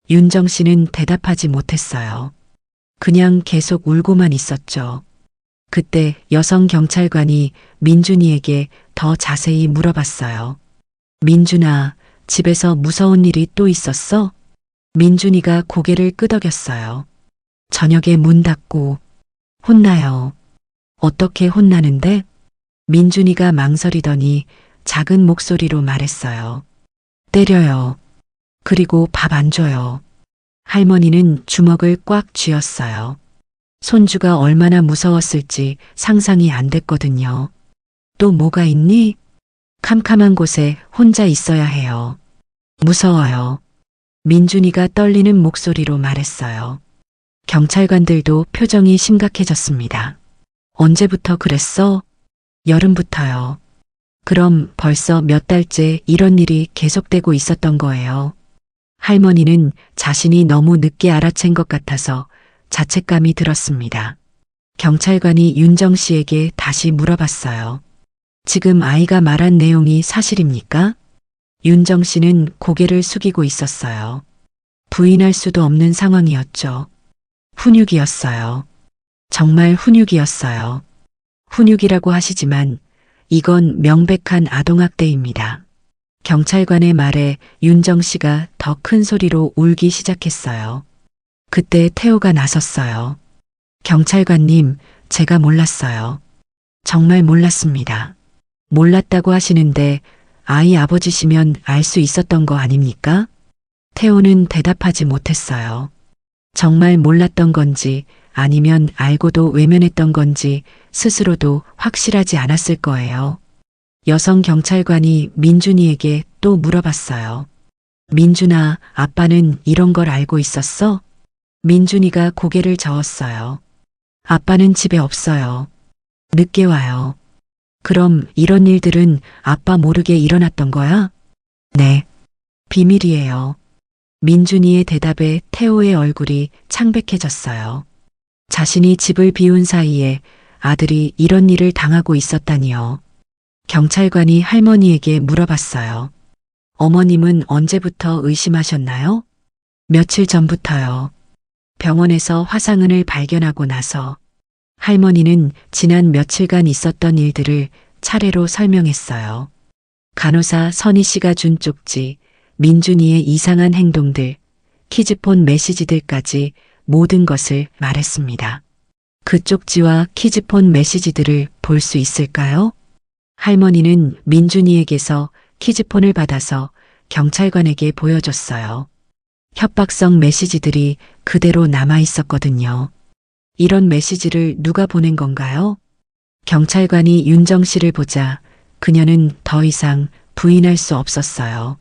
윤정 씨는 대답하지 못했어요. 그냥 계속 울고만 있었죠. 그때 여성 경찰관이 민준이에게 더 자세히 물어봤어요. 민준아, 집에서 무서운 일이 또 있었어? 민준이가 고개를 끄덕였어요. 저녁에 문 닫고. 혼나요. 어떻게 혼나는데? 민준이가 망설이더니 작은 목소리로 말했어요. 때려요. 그리고 밥 안 줘요. 할머니는 주먹을 꽉 쥐었어요. 손주가 얼마나 무서웠을지 상상이 안 됐거든요. 또 뭐가 있니? 캄캄한 곳에 혼자 있어야 해요. 무서워요. 민준이가 떨리는 목소리로 말했어요. 경찰관들도 표정이 심각해졌습니다. 언제부터 그랬어? 여름부터요. 그럼 벌써 몇 달째 이런 일이 계속되고 있었던 거예요. 할머니는 자신이 너무 늦게 알아챈 것 같아서 자책감이 들었습니다. 경찰관이 윤정 씨에게 다시 물어봤어요. 지금 아이가 말한 내용이 사실입니까? 윤정 씨는 고개를 숙이고 있었어요. 부인할 수도 없는 상황이었죠. 훈육이었어요. 정말 훈육이었어요. 훈육이라고 하시지만 이건 명백한 아동학대입니다. 경찰관의 말에 윤정 씨가 더 큰 소리로 울기 시작했어요. 그때 태호가 나섰어요. 경찰관님, 제가 몰랐어요. 정말 몰랐습니다. 몰랐다고 하시는데 아이 아버지시면 알 수 있었던 거 아닙니까? 태호는 대답하지 못했어요. 정말 몰랐던 건지 아니면 알고도 외면했던 건지 스스로도 확실하지 않았을 거예요. 여성 경찰관이 민준이에게 또 물어봤어요. 민준아, 아빠는 이런 걸 알고 있었어? 민준이가 고개를 저었어요. 아빠는 집에 없어요. 늦게 와요. 그럼 이런 일들은 아빠 모르게 일어났던 거야? 네. 비밀이에요. 민준이의 대답에 태호의 얼굴이 창백해졌어요. 자신이 집을 비운 사이에 아들이 이런 일을 당하고 있었다니요. 경찰관이 할머니에게 물어봤어요. 어머님은 언제부터 의심하셨나요? 며칠 전부터요. 병원에서 화상은을 발견하고 나서. 할머니는 지난 며칠간 있었던 일들을 차례로 설명했어요. 간호사 선희 씨가 준 쪽지, 민준이의 이상한 행동들, 키즈폰 메시지들까지 모든 것을 말했습니다. 그 쪽지와 키즈폰 메시지들을 볼 수 있을까요? 할머니는 민준이에게서 키즈폰을 받아서 경찰관에게 보여줬어요. 협박성 메시지들이 그대로 남아 있었거든요. 이런 메시지를 누가 보낸 건가요? 경찰관이 윤정 씨를 보자 그녀는 더 이상 부인할 수 없었어요.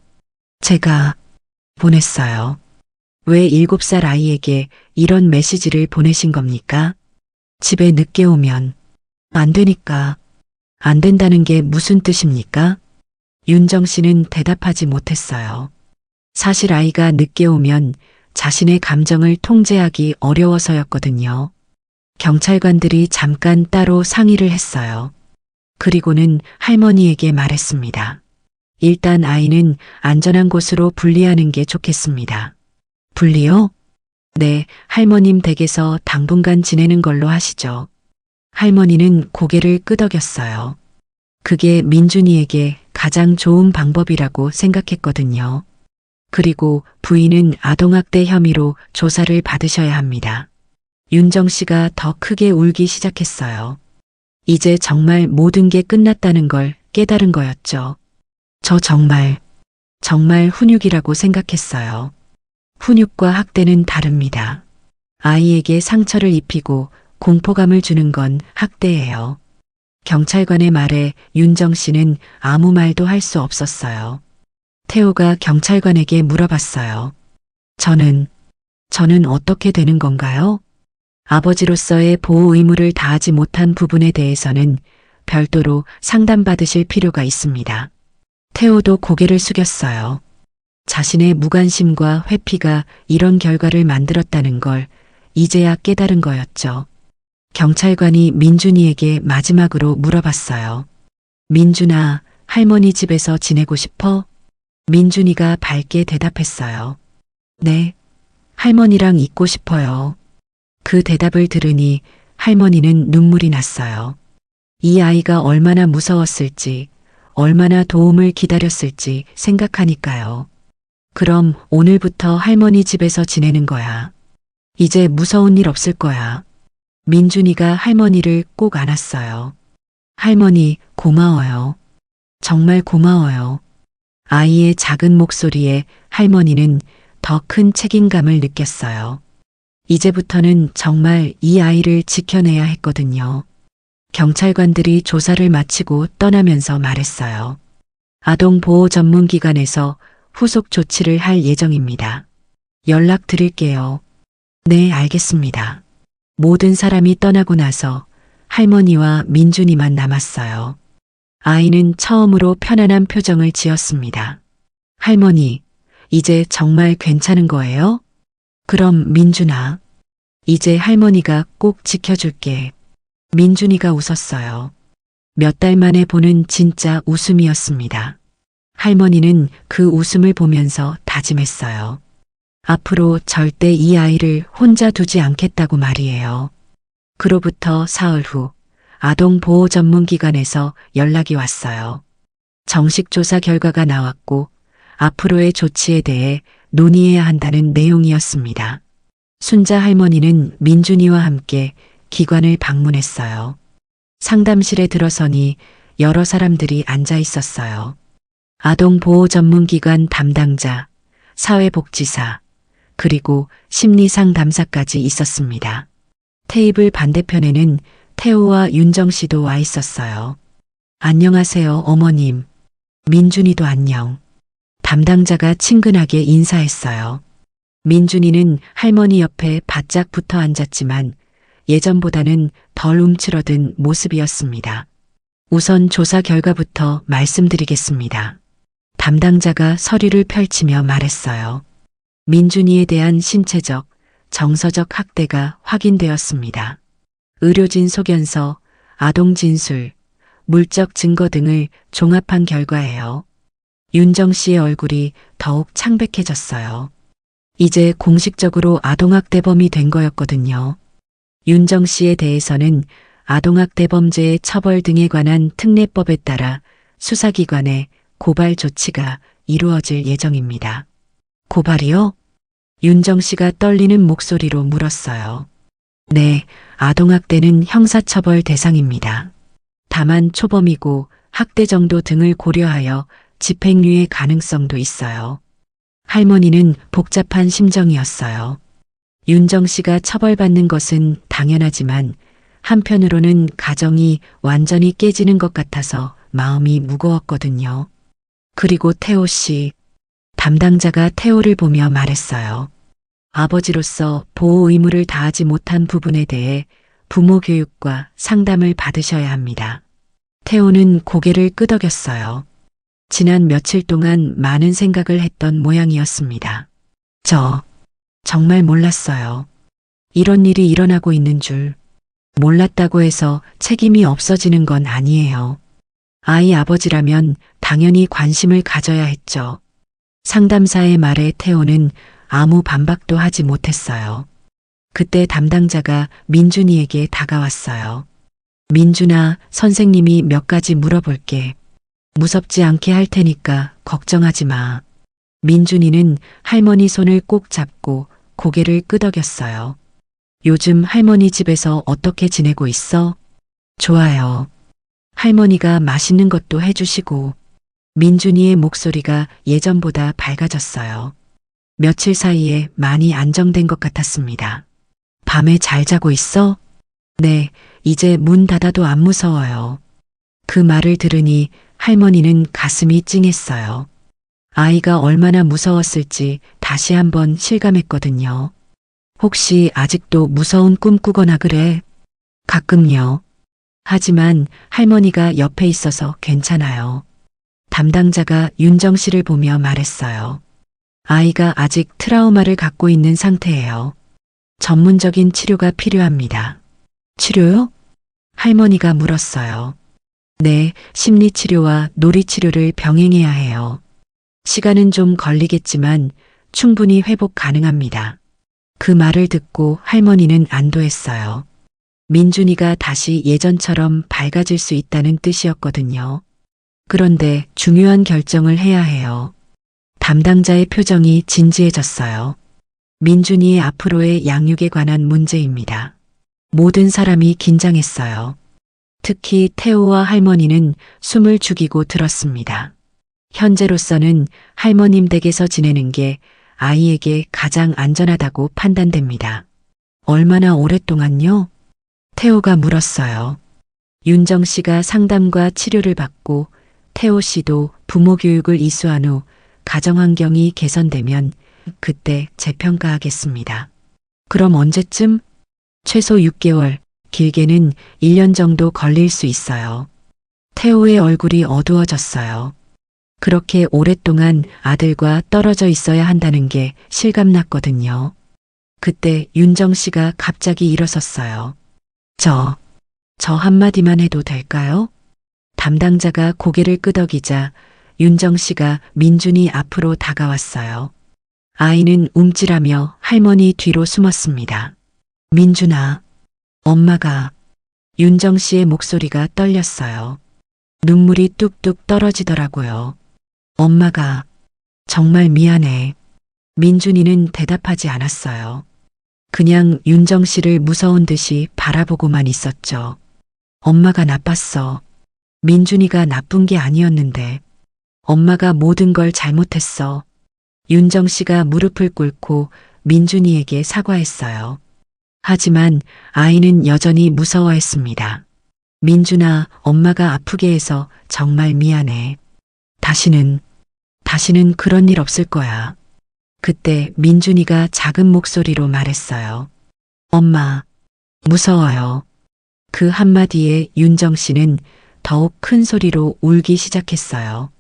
제가 보냈어요. 왜 7살 아이에게 이런 메시지를 보내신 겁니까? 집에 늦게 오면 안 되니까. 안 된다는 게 무슨 뜻입니까? 윤정 씨는 대답하지 못했어요. 사실 아이가 늦게 오면 자신의 감정을 통제하기 어려워서였거든요. 경찰관들이 잠깐 따로 상의를 했어요. 그리고는 할머니에게 말했습니다. 일단 아이는 안전한 곳으로 분리하는 게 좋겠습니다. 분리요? 네, 할머님 댁에서 당분간 지내는 걸로 하시죠. 할머니는 고개를 끄덕였어요. 그게 민준이에게 가장 좋은 방법이라고 생각했거든요. 그리고 부인은 아동학대 혐의로 조사를 받으셔야 합니다. 윤정 씨가 더 크게 울기 시작했어요. 이제 정말 모든 게 끝났다는 걸 깨달은 거였죠. 저 정말 훈육이라고 생각했어요. 훈육과 학대는 다릅니다. 아이에게 상처를 입히고 공포감을 주는 건 학대예요. 경찰관의 말에 윤정 씨는 아무 말도 할 수 없었어요. 태호가 경찰관에게 물어봤어요. 저는 어떻게 되는 건가요? 아버지로서의 보호 의무를 다하지 못한 부분에 대해서는 별도로 상담받으실 필요가 있습니다. 태호도 고개를 숙였어요. 자신의 무관심과 회피가 이런 결과를 만들었다는 걸 이제야 깨달은 거였죠. 경찰관이 민준이에게 마지막으로 물어봤어요. 민준아, 할머니 집에서 지내고 싶어? 민준이가 밝게 대답했어요. 네, 할머니랑 있고 싶어요. 그 대답을 들으니 할머니는 눈물이 났어요. 이 아이가 얼마나 무서웠을지, 얼마나 도움을 기다렸을지 생각하니까요. 그럼 오늘부터 할머니 집에서 지내는 거야. 이제 무서운 일 없을 거야. 민준이가 할머니를 꼭 안았어요. 할머니, 고마워요. 정말 고마워요. 아이의 작은 목소리에 할머니는 더 큰 책임감을 느꼈어요. 이제부터는 정말 이 아이를 지켜내야 했거든요. 경찰관들이 조사를 마치고 떠나면서 말했어요. 아동보호전문기관에서 후속 조치를 할 예정입니다. 연락드릴게요. 네, 알겠습니다. 모든 사람이 떠나고 나서 할머니와 민준이만 남았어요. 아이는 처음으로 편안한 표정을 지었습니다. 할머니, 이제 정말 괜찮은 거예요? 그럼 민준아, 이제 할머니가 꼭 지켜줄게. 민준이가 웃었어요. 몇 달 만에 보는 진짜 웃음이었습니다. 할머니는 그 웃음을 보면서 다짐했어요. 앞으로 절대 이 아이를 혼자 두지 않겠다고 말이에요. 그로부터 사흘 후 아동보호전문기관에서 연락이 왔어요. 정식 조사 결과가 나왔고 앞으로의 조치에 대해 논의해야 한다는 내용이었습니다. 순자 할머니는 민준이와 함께 기관을 방문했어요. 상담실에 들어서니 여러 사람들이 앉아 있었어요. 아동보호전문기관 담당자, 사회복지사, 그리고 심리상담사까지 있었습니다. 테이블 반대편에는 태호와 윤정 씨도 와 있었어요. 안녕하세요, 어머님. 민준이도 안녕. 담당자가 친근하게 인사했어요. 민준이는 할머니 옆에 바짝 붙어 앉았지만 예전보다는 덜 움츠러든 모습이었습니다. 우선 조사 결과부터 말씀드리겠습니다. 담당자가 서류를 펼치며 말했어요. 민준이에 대한 신체적, 정서적 학대가 확인되었습니다. 의료진 소견서, 아동 진술, 물적 증거 등을 종합한 결과예요. 윤정 씨의 얼굴이 더욱 창백해졌어요. 이제 공식적으로 아동학대범이 된 거였거든요. 윤정 씨에 대해서는 아동학대범죄의 처벌 등에 관한 특례법에 따라 수사기관에 고발 조치가 이루어질 예정입니다. 고발이요? 윤정 씨가 떨리는 목소리로 물었어요. 네, 아동학대는 형사처벌 대상입니다. 다만 초범이고 학대 정도 등을 고려하여 집행유예 가능성도 있어요. 할머니는 복잡한 심정이었어요. 윤정 씨가 처벌받는 것은 당연하지만 한편으로는 가정이 완전히 깨지는 것 같아서 마음이 무거웠거든요. 그리고 태호 씨, 담당자가 태호를 보며 말했어요. 아버지로서 보호 의무를 다하지 못한 부분에 대해 부모 교육과 상담을 받으셔야 합니다. 태호는 고개를 끄덕였어요. 지난 며칠 동안 많은 생각을 했던 모양이었습니다. 정말 몰랐어요. 이런 일이 일어나고 있는 줄. 몰랐다고 해서 책임이 없어지는 건 아니에요. 아이 아버지라면 당연히 관심을 가져야 했죠. 상담사의 말에 태호는 아무 반박도 하지 못했어요. 그때 담당자가 민준이에게 다가왔어요. 민준아, 선생님이 몇 가지 물어볼게. 무섭지 않게 할 테니까 걱정하지 마. 민준이는 할머니 손을 꼭 잡고 고개를 끄덕였어요. 요즘 할머니 집에서 어떻게 지내고 있어? 좋아요. 할머니가 맛있는 것도 해주시고. 민준이의 목소리가 예전보다 밝아졌어요. 며칠 사이에 많이 안정된 것 같았습니다. 밤에 잘 자고 있어? 네, 이제 문 닫아도 안 무서워요. 그 말을 들으니 할머니는 가슴이 찡했어요. 아이가 얼마나 무서웠을지 다시 한번 실감했거든요. 혹시 아직도 무서운 꿈 꾸거나 그래? 가끔요. 하지만 할머니가 옆에 있어서 괜찮아요. 담당자가 윤정 씨를 보며 말했어요. 아이가 아직 트라우마를 갖고 있는 상태예요. 전문적인 치료가 필요합니다. 치료요? 할머니가 물었어요. 네, 심리치료와 놀이치료를 병행해야 해요. 시간은 좀 걸리겠지만 충분히 회복 가능합니다. 그 말을 듣고 할머니는 안도했어요. 민준이가 다시 예전처럼 밝아질 수 있다는 뜻이었거든요. 그런데 중요한 결정을 해야 해요. 담당자의 표정이 진지해졌어요. 민준이의 앞으로의 양육에 관한 문제입니다. 모든 사람이 긴장했어요. 특히 태호와 할머니는 숨을 죽이고 들었습니다. 현재로서는 할머님 댁에서 지내는 게 아이에게 가장 안전하다고 판단됩니다. 얼마나 오랫동안요? 태호가 물었어요. 윤정 씨가 상담과 치료를 받고 태호 씨도 부모 교육을 이수한 후 가정 환경이 개선되면 그때 재평가하겠습니다. 그럼 언제쯤? 최소 6개월, 길게는 1년 정도 걸릴 수 있어요. 태호의 얼굴이 어두워졌어요. 그렇게 오랫동안 아들과 떨어져 있어야 한다는 게 실감났거든요. 그때 윤정 씨가 갑자기 일어섰어요. 저 한마디만 해도 될까요? 담당자가 고개를 끄덕이자 윤정 씨가 민준이 앞으로 다가왔어요. 아이는 움찔하며 할머니 뒤로 숨었습니다. 민준아, 엄마가. 윤정 씨의 목소리가 떨렸어요. 눈물이 뚝뚝 떨어지더라고요. 엄마가. 정말 미안해. 민준이는 대답하지 않았어요. 그냥 윤정 씨를 무서운 듯이 바라보고만 있었죠. 엄마가 나빴어. 민준이가 나쁜 게 아니었는데. 엄마가 모든 걸 잘못했어. 윤정 씨가 무릎을 꿇고 민준이에게 사과했어요. 하지만 아이는 여전히 무서워했습니다. 민준아, 엄마가 아프게 해서 정말 미안해. 다시는 그런 일 없을 거야. 그때 민준이가 작은 목소리로 말했어요. 엄마, 무서워요. 그 한마디에 윤정 씨는 더욱 큰 소리로 울기 시작했어요.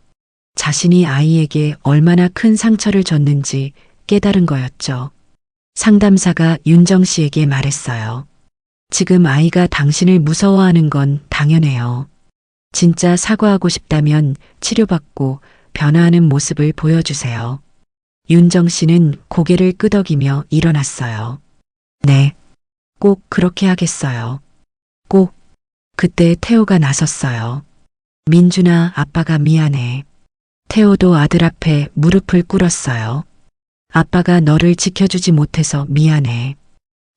자신이 아이에게 얼마나 큰 상처를 줬는지 깨달은 거였죠. 상담사가 윤정 씨에게 말했어요. 지금 아이가 당신을 무서워하는 건 당연해요. 진짜 사과하고 싶다면 치료받고 변화하는 모습을 보여주세요. 윤정 씨는 고개를 끄덕이며 일어났어요. 네, 꼭 그렇게 하겠어요. 꼭. 그때 태호가 나섰어요. 민준아, 아빠가 미안해. 태호도 아들 앞에 무릎을 꿇었어요. 아빠가 너를 지켜주지 못해서 미안해.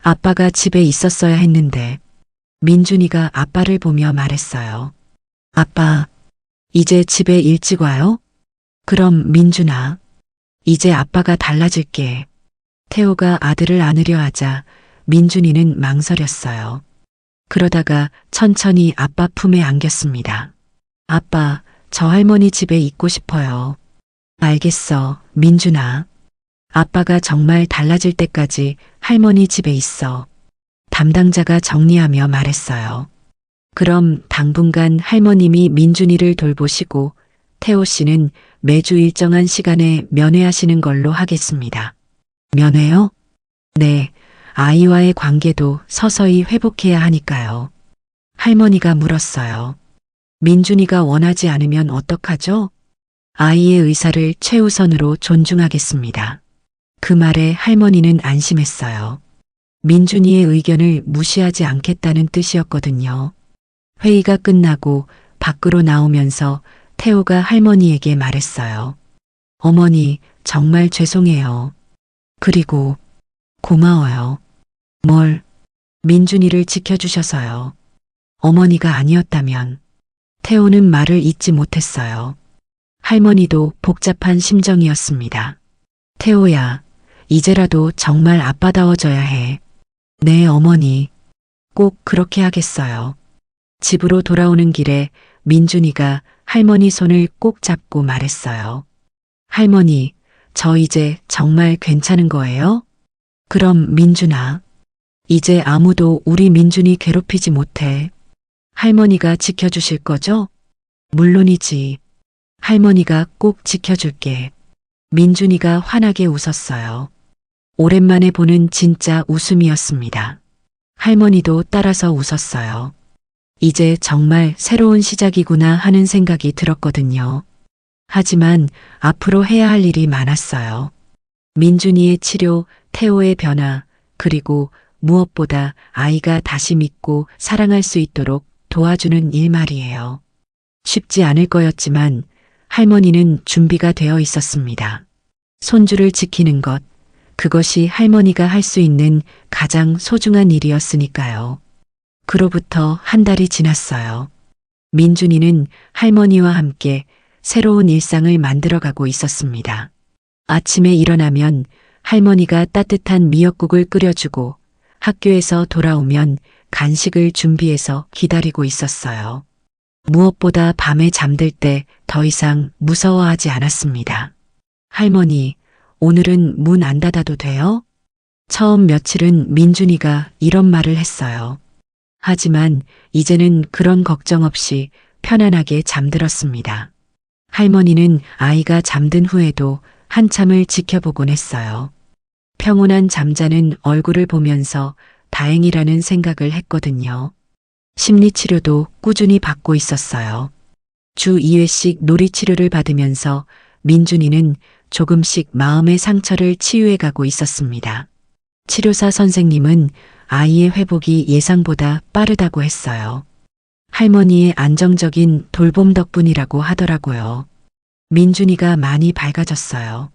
아빠가 집에 있었어야 했는데. 민준이가 아빠를 보며 말했어요. 아빠, 이제 집에 일찍 와요? 그럼 민준아, 이제 아빠가 달라질게. 태호가 아들을 안으려 하자 민준이는 망설였어요. 그러다가 천천히 아빠 품에 안겼습니다. 아빠, 저 할머니 집에 있고 싶어요. 알겠어, 민준아. 아빠가 정말 달라질 때까지 할머니 집에 있어. 담당자가 정리하며 말했어요. 그럼 당분간 할머님이 민준이를 돌보시고 태호 씨는 매주 일정한 시간에 면회하시는 걸로 하겠습니다. 면회요? 네, 아이와의 관계도 서서히 회복해야 하니까요. 할머니가 물었어요. 민준이가 원하지 않으면 어떡하죠? 아이의 의사를 최우선으로 존중하겠습니다. 그 말에 할머니는 안심했어요. 민준이의 의견을 무시하지 않겠다는 뜻이었거든요. 회의가 끝나고 밖으로 나오면서 태호가 할머니에게 말했어요. 어머니, 정말 죄송해요. 그리고 고마워요. 뭘? 민준이를 지켜주셔서요. 어머니가 아니었다면 태호는 말을 잇지 못했어요. 할머니도 복잡한 심정이었습니다. 태호야, 이제라도 정말 아빠다워져야 해. 네, 어머니. 꼭 그렇게 하겠어요. 집으로 돌아오는 길에 민준이가 할머니 손을 꼭 잡고 말했어요. 할머니, 저 이제 정말 괜찮은 거예요? 그럼 민준아, 이제 아무도 우리 민준이 괴롭히지 못해. 할머니가 지켜주실 거죠? 물론이지. 할머니가 꼭 지켜줄게. 민준이가 환하게 웃었어요. 오랜만에 보는 진짜 웃음이었습니다. 할머니도 따라서 웃었어요. 이제 정말 새로운 시작이구나 하는 생각이 들었거든요. 하지만 앞으로 해야 할 일이 많았어요. 민준이의 치료, 태호의 변화, 그리고 무엇보다 아이가 다시 믿고 사랑할 수 있도록 도와주는 일 말이에요. 쉽지 않을 거였지만 할머니는 준비가 되어 있었습니다. 손주를 지키는 것, 그것이 할머니가 할 수 있는 가장 소중한 일이었으니까요. 그로부터 한 달이 지났어요. 민준이는 할머니와 함께 새로운 일상을 만들어가고 있었습니다. 아침에 일어나면 할머니가 따뜻한 미역국을 끓여주고 학교에서 돌아오면 간식을 준비해서 기다리고 있었어요. 무엇보다 밤에 잠들 때 더 이상 무서워하지 않았습니다. 할머니, 오늘은 문 안 닫아도 돼요? 처음 며칠은 민준이가 이런 말을 했어요. 하지만 이제는 그런 걱정 없이 편안하게 잠들었습니다. 할머니는 아이가 잠든 후에도 한참을 지켜보곤 했어요. 평온한 잠자는 얼굴을 보면서 다행이라는 생각을 했거든요. 심리치료도 꾸준히 받고 있었어요. 주 2회씩 놀이치료를 받으면서 민준이는 조금씩 마음의 상처를 치유해가고 있었습니다. 치료사 선생님은 아이의 회복이 예상보다 빠르다고 했어요. 할머니의 안정적인 돌봄 덕분이라고 하더라고요. 민준이가 많이 밝아졌어요.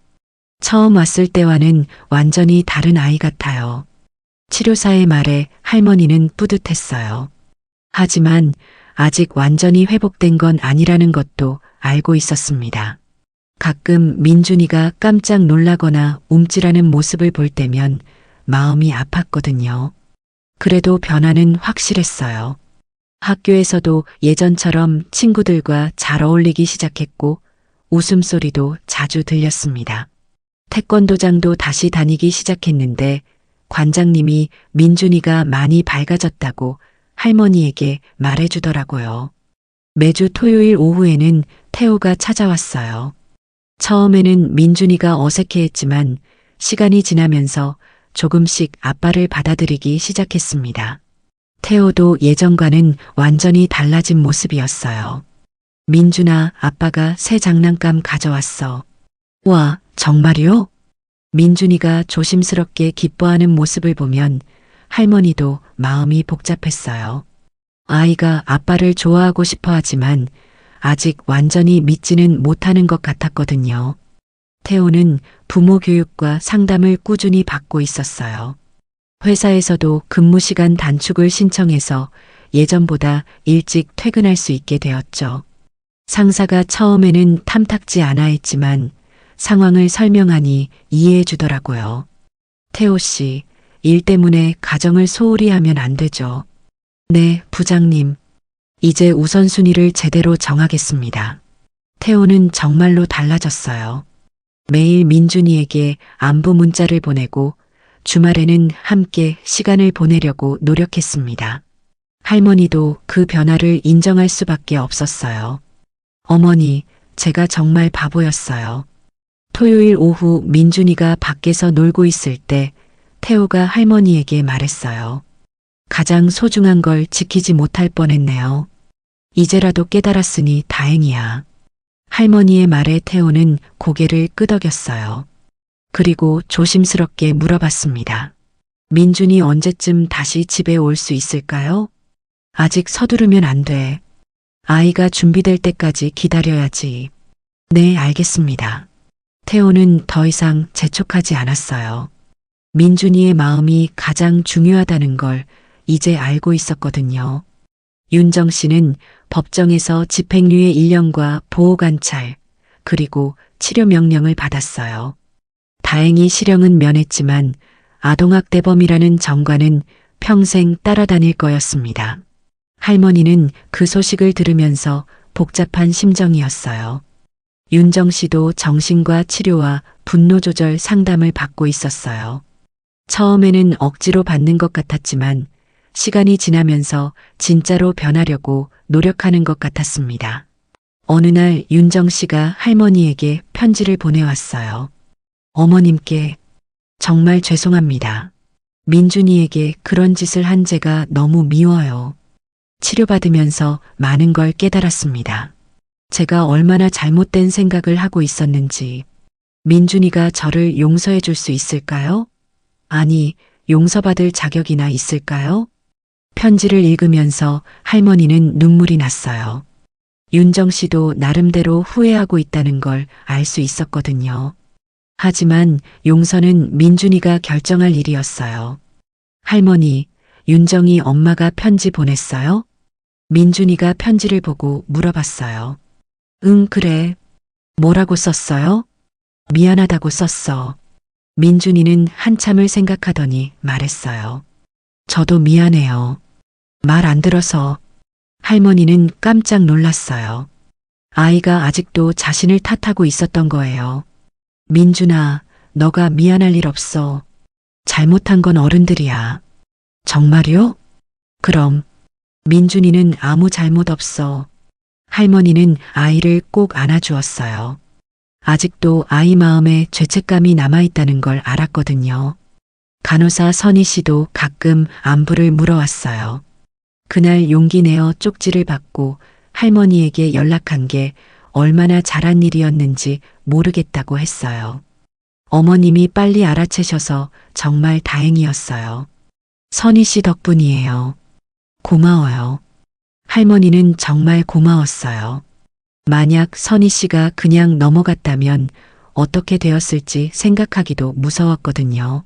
처음 왔을 때와는 완전히 다른 아이 같아요. 치료사의 말에 할머니는 뿌듯했어요. 하지만 아직 완전히 회복된 건 아니라는 것도 알고 있었습니다. 가끔 민준이가 깜짝 놀라거나 움찔하는 모습을 볼 때면 마음이 아팠거든요. 그래도 변화는 확실했어요. 학교에서도 예전처럼 친구들과 잘 어울리기 시작했고 웃음소리도 자주 들렸습니다. 태권도장도 다시 다니기 시작했는데 관장님이 민준이가 많이 밝아졌다고 할머니에게 말해주더라고요. 매주 토요일 오후에는 태호가 찾아왔어요. 처음에는 민준이가 어색해했지만 시간이 지나면서 조금씩 아빠를 받아들이기 시작했습니다. 태호도 예전과는 완전히 달라진 모습이었어요. 민준아, 아빠가 새 장난감 가져왔어. 와, 정말요? 민준이가 조심스럽게 기뻐하는 모습을 보면 할머니도 마음이 복잡했어요. 아이가 아빠를 좋아하고 싶어 하지만 아직 완전히 믿지는 못하는 것 같았거든요. 태호는 부모 교육과 상담을 꾸준히 받고 있었어요. 회사에서도 근무 시간 단축을 신청해서 예전보다 일찍 퇴근할 수 있게 되었죠. 상사가 처음에는 탐탁지 않아 했지만 상황을 설명하니 이해해 주더라고요. 태호 씨, 일 때문에 가정을 소홀히 하면 안 되죠. 네, 부장님. 이제 우선순위를 제대로 정하겠습니다. 태호는 정말로 달라졌어요. 매일 민준이에게 안부 문자를 보내고 주말에는 함께 시간을 보내려고 노력했습니다. 할머니도 그 변화를 인정할 수밖에 없었어요. 어머니, 제가 정말 바보였어요. 토요일 오후 민준이가 밖에서 놀고 있을 때 태호가 할머니에게 말했어요. 가장 소중한 걸 지키지 못할 뻔했네요. 이제라도 깨달았으니 다행이야. 할머니의 말에 태호는 고개를 끄덕였어요. 그리고 조심스럽게 물어봤습니다. 민준이 언제쯤 다시 집에 올 수 있을까요? 아직 서두르면 안 돼. 아이가 준비될 때까지 기다려야지. 네, 알겠습니다. 태호는 더 이상 재촉하지 않았어요. 민준이의 마음이 가장 중요하다는 걸 이제 알고 있었거든요. 윤정 씨는 법정에서 집행유예 1년과 보호관찰, 그리고 치료 명령을 받았어요. 다행히 실형은 면했지만 아동학대범이라는 정과는 평생 따라다닐 거였습니다. 할머니는 그 소식을 들으면서 복잡한 심정이었어요. 윤정 씨도 정신과 치료와 분노 조절 상담을 받고 있었어요. 처음에는 억지로 받는 것 같았지만 시간이 지나면서 진짜로 변하려고 노력하는 것 같았습니다. 어느 날 윤정 씨가 할머니에게 편지를 보내왔어요. 어머님께 정말 죄송합니다. 민준이에게 그런 짓을 한 제가 너무 미워요. 치료받으면서 많은 걸 깨달았습니다. 제가 얼마나 잘못된 생각을 하고 있었는지. 민준이가 저를 용서해 줄 수 있을까요? 아니, 용서받을 자격이나 있을까요? 편지를 읽으면서 할머니는 눈물이 났어요. 윤정 씨도 나름대로 후회하고 있다는 걸 알 수 있었거든요. 하지만 용서는 민준이가 결정할 일이었어요. 할머니, 윤정이 엄마가 편지 보냈어요? 민준이가 편지를 보고 물어봤어요. 응, 그래. 뭐라고 썼어요? 미안하다고 썼어. 민준이는 한참을 생각하더니 말했어요. 저도 미안해요. 말 안 들어서. 할머니는 깜짝 놀랐어요. 아이가 아직도 자신을 탓하고 있었던 거예요. 민준아, 너가 미안할 일 없어. 잘못한 건 어른들이야. 정말요? 그럼. 민준이는 아무 잘못 없어. 할머니는 아이를 꼭 안아주었어요. 아직도 아이 마음에 죄책감이 남아있다는 걸 알았거든요. 간호사 선희 씨도 가끔 안부를 물어왔어요. 그날 용기 내어 쪽지를 받고 할머니에게 연락한 게 얼마나 잘한 일이었는지 모르겠다고 했어요. 어머님이 빨리 알아채셔서 정말 다행이었어요. 선희 씨 덕분이에요. 고마워요. 할머니는 정말 고마웠어요. 만약 선희 씨가 그냥 넘어갔다면 어떻게 되었을지 생각하기도 무서웠거든요.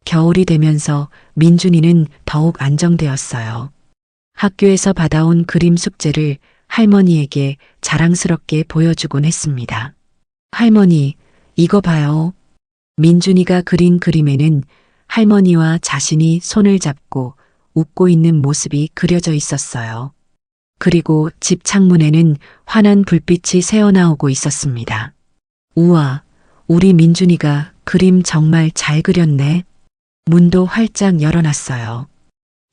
겨울이 되면서 민준이는 더욱 안정되었어요. 학교에서 받아온 그림 숙제를 할머니에게 자랑스럽게 보여주곤 했습니다. 할머니, 이거 봐요. 민준이가 그린 그림에는 할머니와 자신이 손을 잡고 웃고 있는 모습이 그려져 있었어요. 그리고 집 창문에는 환한 불빛이 새어나오고 있었습니다. 우와, 우리 민준이가 그림 정말 잘 그렸네. 문도 활짝 열어놨어요.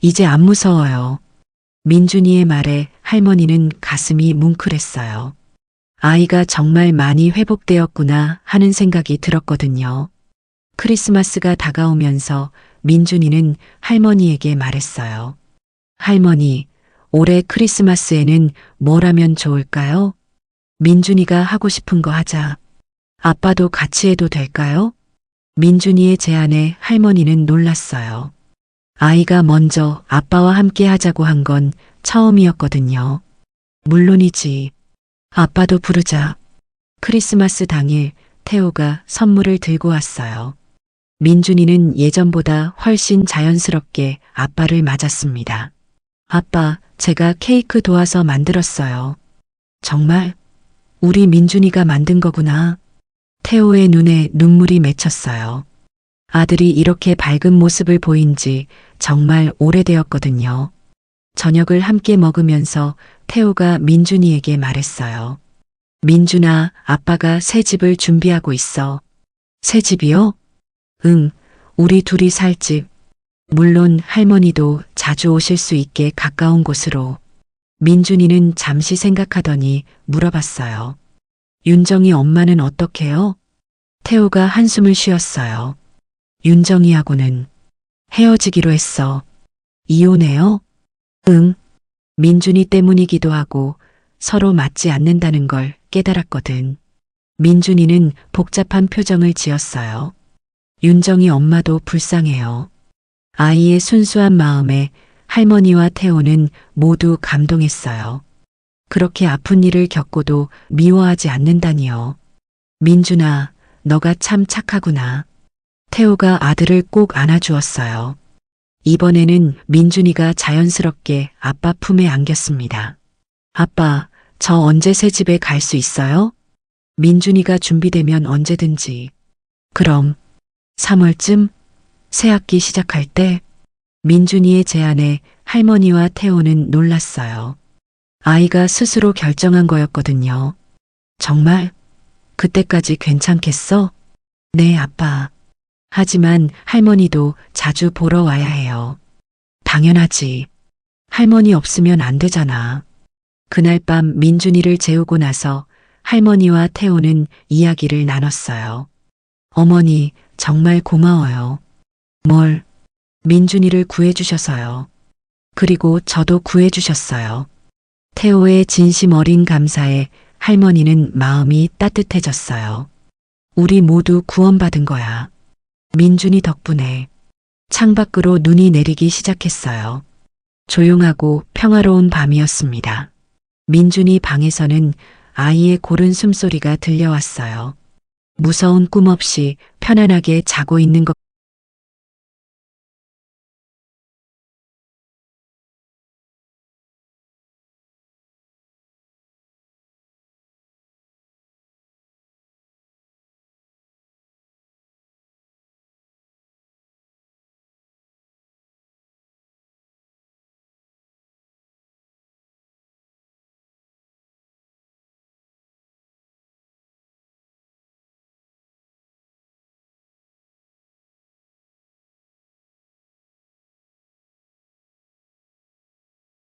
이제 안 무서워요. 민준이의 말에 할머니는 가슴이 뭉클했어요. 아이가 정말 많이 회복되었구나 하는 생각이 들었거든요. 크리스마스가 다가오면서 민준이는 할머니에게 말했어요. 할머니, 올해 크리스마스에는 뭘 하면 좋을까요? 민준이가 하고 싶은 거 하자. 아빠도 같이 해도 될까요? 민준이의 제안에 할머니는 놀랐어요. 아이가 먼저 아빠와 함께 하자고 한 건 처음이었거든요. 물론이지. 아빠도 부르자. 크리스마스 당일 태호가 선물을 들고 왔어요. 민준이는 예전보다 훨씬 자연스럽게 아빠를 맞았습니다. 아빠, 제가 케이크 도와서 만들었어요. 정말? 우리 민준이가 만든 거구나. 태호의 눈에 눈물이 맺혔어요. 아들이 이렇게 밝은 모습을 보인 지 정말 오래되었거든요. 저녁을 함께 먹으면서 태호가 민준이에게 말했어요. 민준아, 아빠가 새 집을 준비하고 있어. 새 집이요? 응, 우리 둘이 살 집. 물론 할머니도 자주 오실 수 있게 가까운 곳으로. 민준이는 잠시 생각하더니 물어봤어요. 윤정이 엄마는 어떻게요? 태호가 한숨을 쉬었어요. 윤정이하고는 헤어지기로 했어. 이혼해요? 응. 민준이 때문이기도 하고 서로 맞지 않는다는 걸 깨달았거든. 민준이는 복잡한 표정을 지었어요. 윤정이 엄마도 불쌍해요. 아이의 순수한 마음에 할머니와 태호는 모두 감동했어요. 그렇게 아픈 일을 겪고도 미워하지 않는다니요. 민준아, 너가 참 착하구나. 태호가 아들을 꼭 안아주었어요. 이번에는 민준이가 자연스럽게 아빠 품에 안겼습니다. 아빠, 저 언제 새 집에 갈 수 있어요? 민준이가 준비되면 언제든지. 그럼 3월쯤 새 학기 시작할 때 민준이의 제안에 할머니와 태호는 놀랐어요. 아이가 스스로 결정한 거였거든요. 정말? 그때까지 괜찮겠어? 네, 아빠. 하지만 할머니도 자주 보러 와야 해요. 당연하지. 할머니 없으면 안 되잖아. 그날 밤 민준이를 재우고 나서 할머니와 태호는 이야기를 나눴어요. 어머니, 정말 고마워요. 뭘? 민준이를 구해주셔서요. 그리고 저도 구해주셨어요. 태호의 진심 어린 감사에 할머니는 마음이 따뜻해졌어요. 우리 모두 구원받은 거야. 민준이 덕분에. 창밖으로 눈이 내리기 시작했어요. 조용하고 평화로운 밤이었습니다. 민준이 방에서는 아이의 고른 숨소리가 들려왔어요. 무서운 꿈 없이 편안하게 자고 있는 것